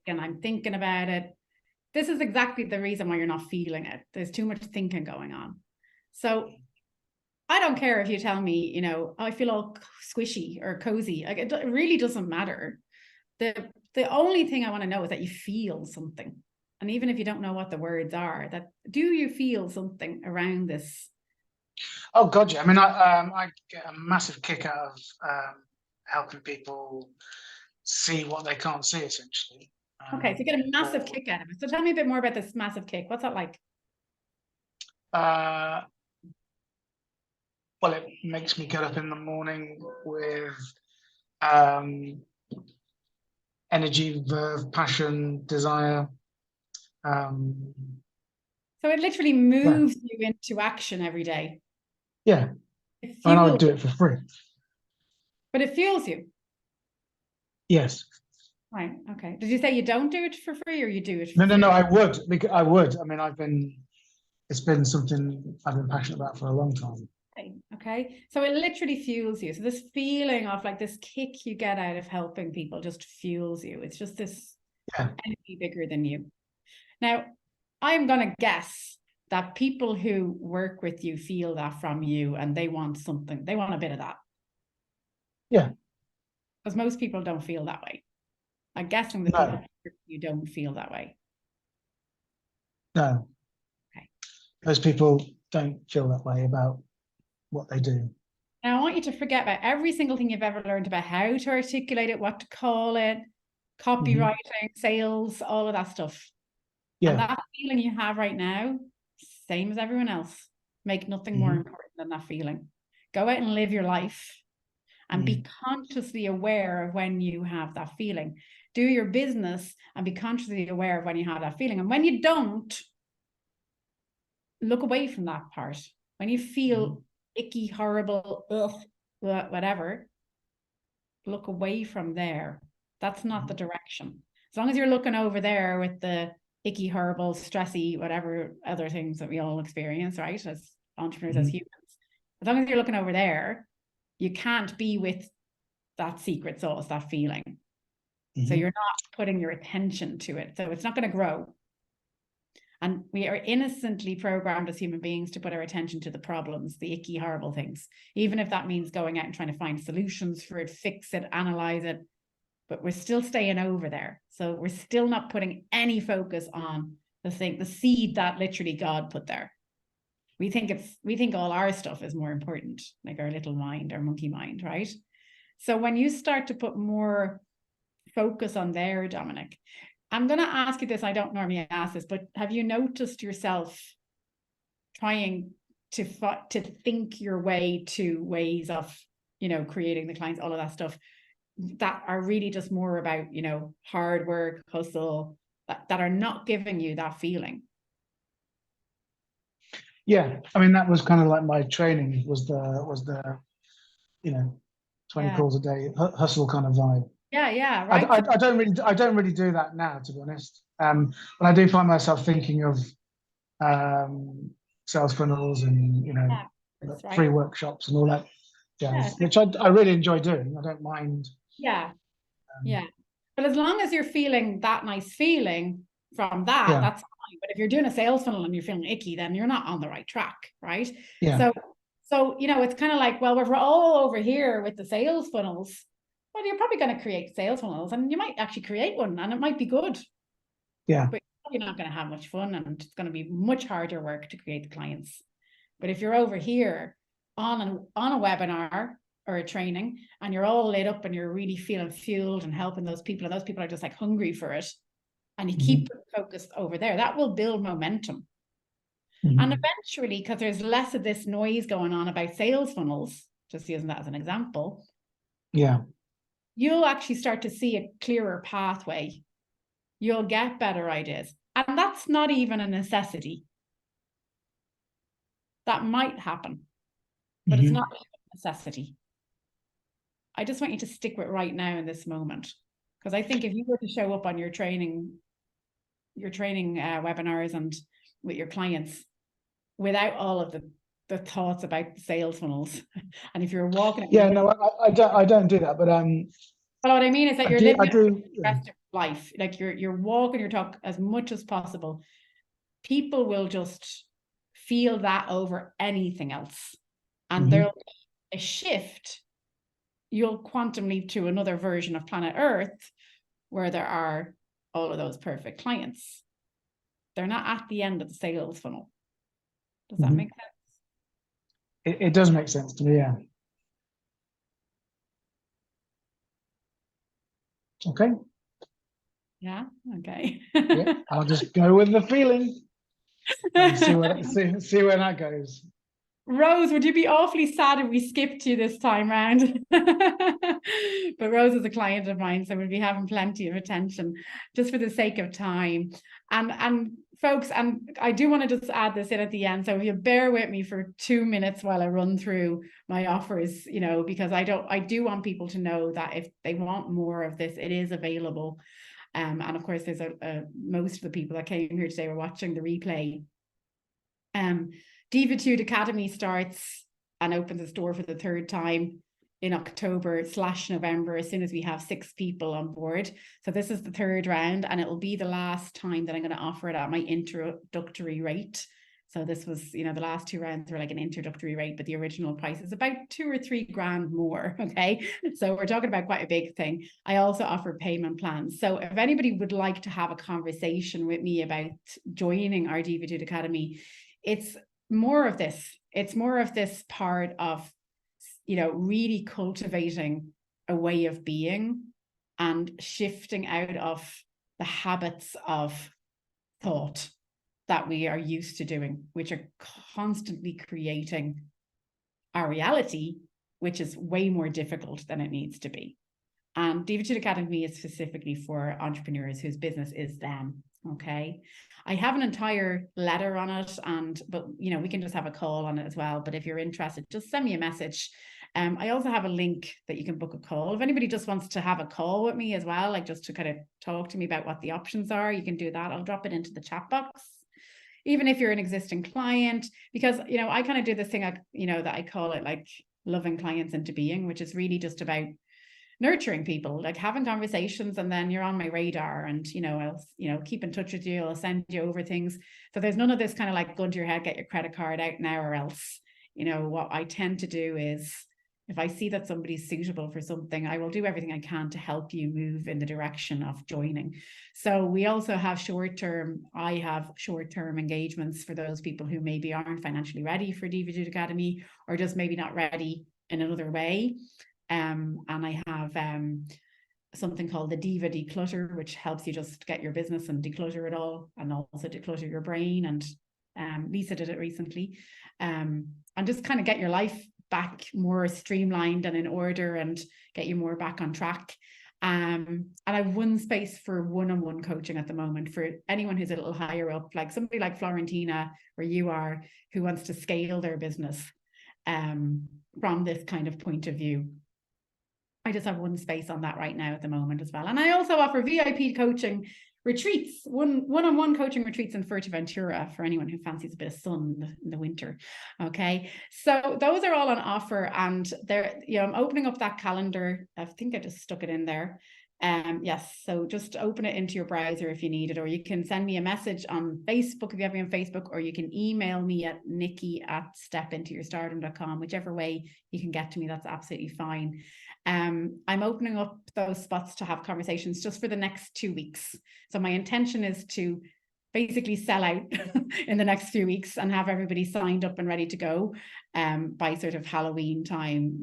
taken, I'm thinking about it. This is exactly the reason why you're not feeling it. There's too much thinking going on. So I don't care if you tell me, you know, I feel all squishy or cozy. Like, it really doesn't matter. The only thing I want to know is that you feel something. And even if you don't know what the words are, that do you feel something around this? Oh God, yeah. I mean, I get a massive kick out of helping people see what they can't see, essentially. Okay, so you get a massive kick out of it. So tell me a bit more about this massive kick. What's that like? Well, it makes me get up in the morning with energy, verve, passion, desire. So it literally moves you into action every day. Yeah, and I would do it for free. But it fuels you. Yes. Right. Okay. Did you say you don't do it for free, or you do it for free? No, I would. I would. I mean, it's been something I've been passionate about for a long time. Okay. So it literally fuels you. So this feeling of like this kick you get out of helping people just fuels you. It's just this energy bigger than you. Now, I'm going to guess that people who work with you feel that from you, and they want something. They want a bit of that. Yeah. Because most people don't feel that way. I'm guessing the No. people you don't feel that way. No. Okay. Most people don't feel that way about what they do. Now, I want you to forget about every single thing you've ever learned about how to articulate it, what to call it, copywriting, sales, all of that stuff. Yeah. And that feeling you have right now, same as everyone else. Make nothing more important than that feeling. Go out and live your life and be consciously aware of when you have that feeling. Do your business and be consciously aware of when you have that feeling. And when you don't, look away from that part. When you feel icky, horrible, ugh, whatever, look away from there. That's not the direction. As long as you're looking over there with the icky, horrible, stressy, whatever other things that we all experience, right? As entrepreneurs, as humans. As long as you're looking over there, you can't be with that secret sauce, that feeling. So you're not putting your attention to it. So it's not going to grow. And we are innocently programmed as human beings to put our attention to the problems, the icky, horrible things, even if that means going out and trying to find solutions for it, fix it, analyze it. But we're still staying over there. So we're still not putting any focus on the thing, the seed that literally God put there. We think all our stuff is more important, like our little mind, our monkey mind, right? So when you start to put more focus on there, Dominic, I'm going to ask you this. I don't normally ask this, but have you noticed yourself trying to think your way to ways of, creating the clients, all of that stuff that are really just more about, hard work, hustle, that are not giving you that feeling? Yeah, I mean, that was kind of like my training was the 20 calls a day hustle kind of vibe. Yeah, right. I don't really do that now, to be honest. But I do find myself thinking of sales funnels and right. free workshops and all that jazz, which I really enjoy doing. I don't mind. Yeah. But as long as you're feeling that nice feeling from that, that's fine. But if you're doing a sales funnel and you're feeling icky, then you're not on the right track, right? Yeah. So it's kind of like, well, we're all over here with the sales funnels. Well, you're probably going to create sales funnels and you might actually create one and it might be good. Yeah. But you're not going to have much fun and it's going to be much harder work to create the clients. But if you're over here on a webinar or a training and you're all lit up and you're really feeling fueled and helping those people, and those people are just like hungry for it, and you keep focused over there, that will build momentum. And eventually, because there's less of this noise going on about sales funnels, just using that as an example, you'll actually start to see a clearer pathway. You'll get better ideas. And that's not even a necessity. That might happen, but it's not a necessity. I just want you to stick with right now in this moment. Because I think if you were to show up on your training webinars and with your clients without all of the thoughts about sales funnels, and if you're walking, I don't do that, but well, what I mean is that you're living the rest of life, like you're walking your talk as much as possible. People will just feel that over anything else, and there'll be a shift. You'll quantum leap to another version of planet Earth where there are all of those perfect clients. They're not at the end of the sales funnel. Does that make sense? It does make sense to me, yeah. Okay. Yeah, okay. Yeah, I'll just go with the feeling and see where that goes. Rose, would you be awfully sad if we skipped you this time round? But Rose is a client of mine, so we'll be having plenty of attention just for the sake of time. And folks, and I do want to just add this in at the end. So if you bear with me for 2 minutes while I run through my offers, because I do want people to know that if they want more of this, it is available. And of course, there's most of the people that came here today were watching the replay. Divatude Academy starts and opens its door for the 3rd time in October/November, as soon as we have 6 people on board. So this is the 3rd round, and it will be the last time that I'm going to offer it at my introductory rate. So this was, the last 2 rounds were like an introductory rate, but the original price is about 2 or 3 grand more. Okay. So we're talking about quite a big thing. I also offer payment plans. So if anybody would like to have a conversation with me about joining our Divatude Academy, it's more of this. It's more of this part of, really cultivating a way of being and shifting out of the habits of thought that we are used to doing, which are constantly creating our reality, which is way more difficult than it needs to be. And Divatude Academy is specifically for entrepreneurs whose business is them. Okay. I have an entire letter on it, but we can just have a call on it as well. But if you're interested, just send me a message. I also have a link that you can book a call. If anybody just wants to have a call with me as well, like just to kind of talk to me about what the options are, you can do that. I'll drop it into the chat box. Even if you're an existing client, because, I kind of do this thing, that I call it like loving clients into being, which is really just about nurturing people, like having conversations, and then you're on my radar, and I'll keep in touch with you. I'll send you over things. So there's none of this kind of like gun to your head, get your credit card out now or else. What I tend to do is, if I see that somebody's suitable for something, I will do everything I can to help you move in the direction of joining. So we also have I have short-term engagements for those people who maybe aren't financially ready for Divatude Academy, or just maybe not ready in another way. And I have something called the Diva Declutter, which helps you just get your business and declutter it all, and also declutter your brain. And Lisa did it recently. And just kind of get your life back more streamlined and in order, and get you more back on track. And I have one space for one-on-one coaching at the moment for anyone who's a little higher up, like somebody like Florentina, where you are, who wants to scale their business from this kind of point of view. I just have one space on that right now at the moment as well. And I also offer VIP coaching retreats, one-on-one coaching retreats in Fuerteventura for anyone who fancies a bit of sun in the winter. Okay, so those are all on offer, and they're, I'm opening up that calendar. I think I just stuck it in there. Yes, so just open it into your browser if you need it, or you can send me a message on Facebook if you have me on Facebook, or you can email me at nikki@stepintoyourstardom.com. Whichever way you can get to me, that's absolutely fine. I'm opening up those spots to have conversations just for the next 2 weeks. So my intention is to basically sell out in the next few weeks and have everybody signed up and ready to go by sort of Halloween time,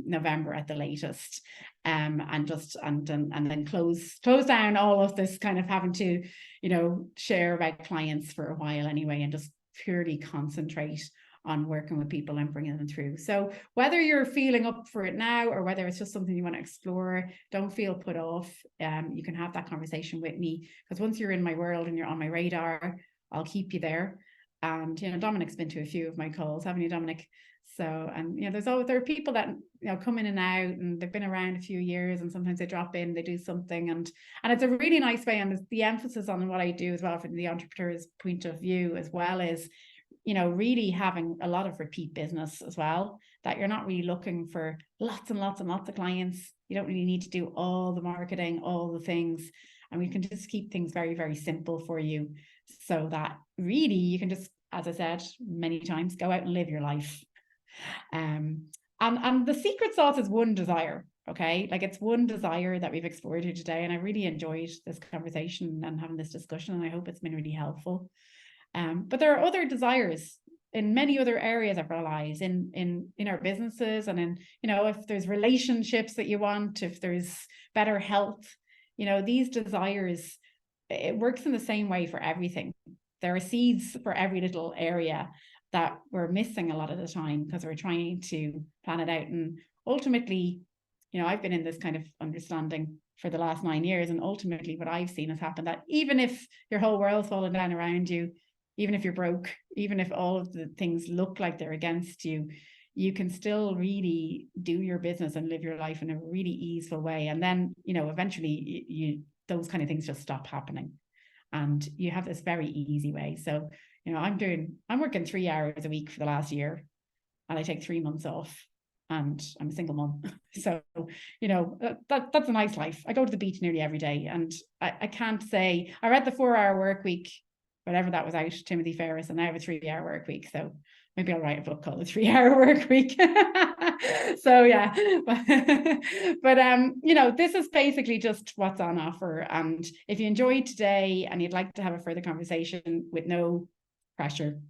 November at the latest. And then close down all of this kind of having to, share about clients for a while anyway, and just purely concentrate on working with people and bringing them through. So whether you're feeling up for it now, or whether it's just something you want to explore, don't feel put off. You can have that conversation with me, because once you're in my world and you're on my radar, I'll keep you there. And Dominic's been to a few of my calls, haven't you, Dominic? So, and there are people that come in and out, and they've been around a few years, and sometimes they drop in, they do something, and it's a really nice way. And the emphasis on what I do as well from the entrepreneur's point of view, as well as really having a lot of repeat business as well, that you're not really looking for lots and lots and lots of clients. You don't really need to do all the marketing, all the things, and we can just keep things very, very simple for you, so that really you can just, as I said many times, go out and live your life. And the secret sauce is one desire. Okay, like it's one desire that we've explored here today, and I really enjoyed this conversation and having this discussion, and I hope it's been really helpful. But there are other desires in many other areas of our lives, in our businesses, and in, if there's relationships that you want, if there's better health, these desires, it works in the same way for everything. There are seeds for every little area that we're missing a lot of the time because we're trying to plan it out. And ultimately, I've been in this kind of understanding for the last 9 years, and ultimately what I've seen has happened, that even if your whole world's falling down around you, even if you're broke, even if all of the things look like they're against you, you can still really do your business and live your life in a really easeful way. And then, eventually those kind of things just stop happening, and you have this very easy way. So, I'm working 3 hours a week for the last year, and I take 3 months off, and I'm a single mom. So, that's a nice life. I go to the beach nearly every day, and I can't say I read the 4-hour work week whatever that was out, Timothy Ferris, and I have a 3-hour work week. So maybe I'll write a book called The 3-Hour Work Week. So yeah, but you know, this is basically just what's on offer. And if you enjoyed today and you'd like to have a further conversation with no pressure,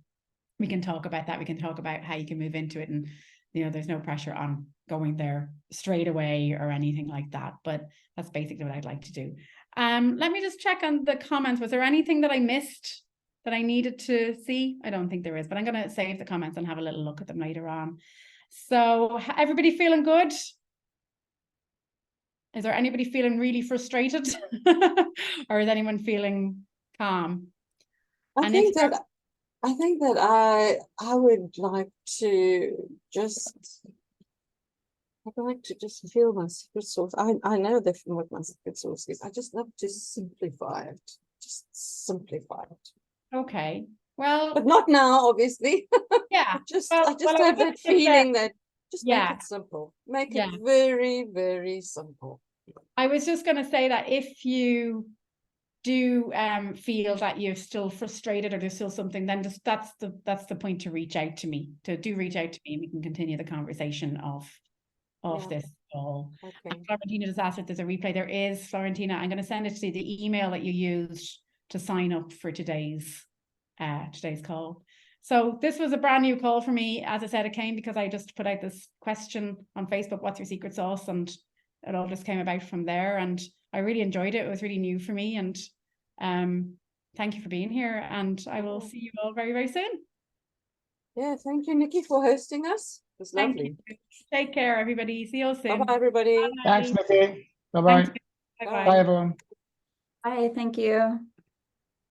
we can talk about that. We can talk about how you can move into it, and you know, there's no pressure on going there straight away or anything like that. But that's basically what I'd like to do. Let me just check on the comments. Was there anything that I missed that I needed to see? I don't think there is, but I'm going to save the comments and have a little look at them later on. So everybody feeling good? Is there anybody feeling really frustrated? Or is anyone feeling calm? I think that I would like to just feel my secret sauce. I know what my secret sauce is. I just love to simplify it. Just simplify it. Okay. Well, but not now, obviously. Yeah. I just have that feeling that just make it simple. Make it very, very simple. I was just going to say that if you do feel that you're still frustrated or there's still something, then just that's the point to reach out to me. Reach out to me, and we can continue the conversation of this call. Okay. Florentina just asked if there's a replay. There is, Florentina. I'm going to send it to the email that you used to sign up for today's call. So this was a brand new call for me. As I said, it came because I just put out this question on Facebook, what's your secret sauce? And it all just came about from there. And I really enjoyed it. It was really new for me. And thank you for being here. And I will see you all very, very soon. Yeah, thank you, Nikki, for hosting us. It was lovely. Take care, everybody. See you soon. Bye-bye, everybody. Thanks, Nikki. Bye-bye. Bye-bye. Bye, everyone. Bye, thank you.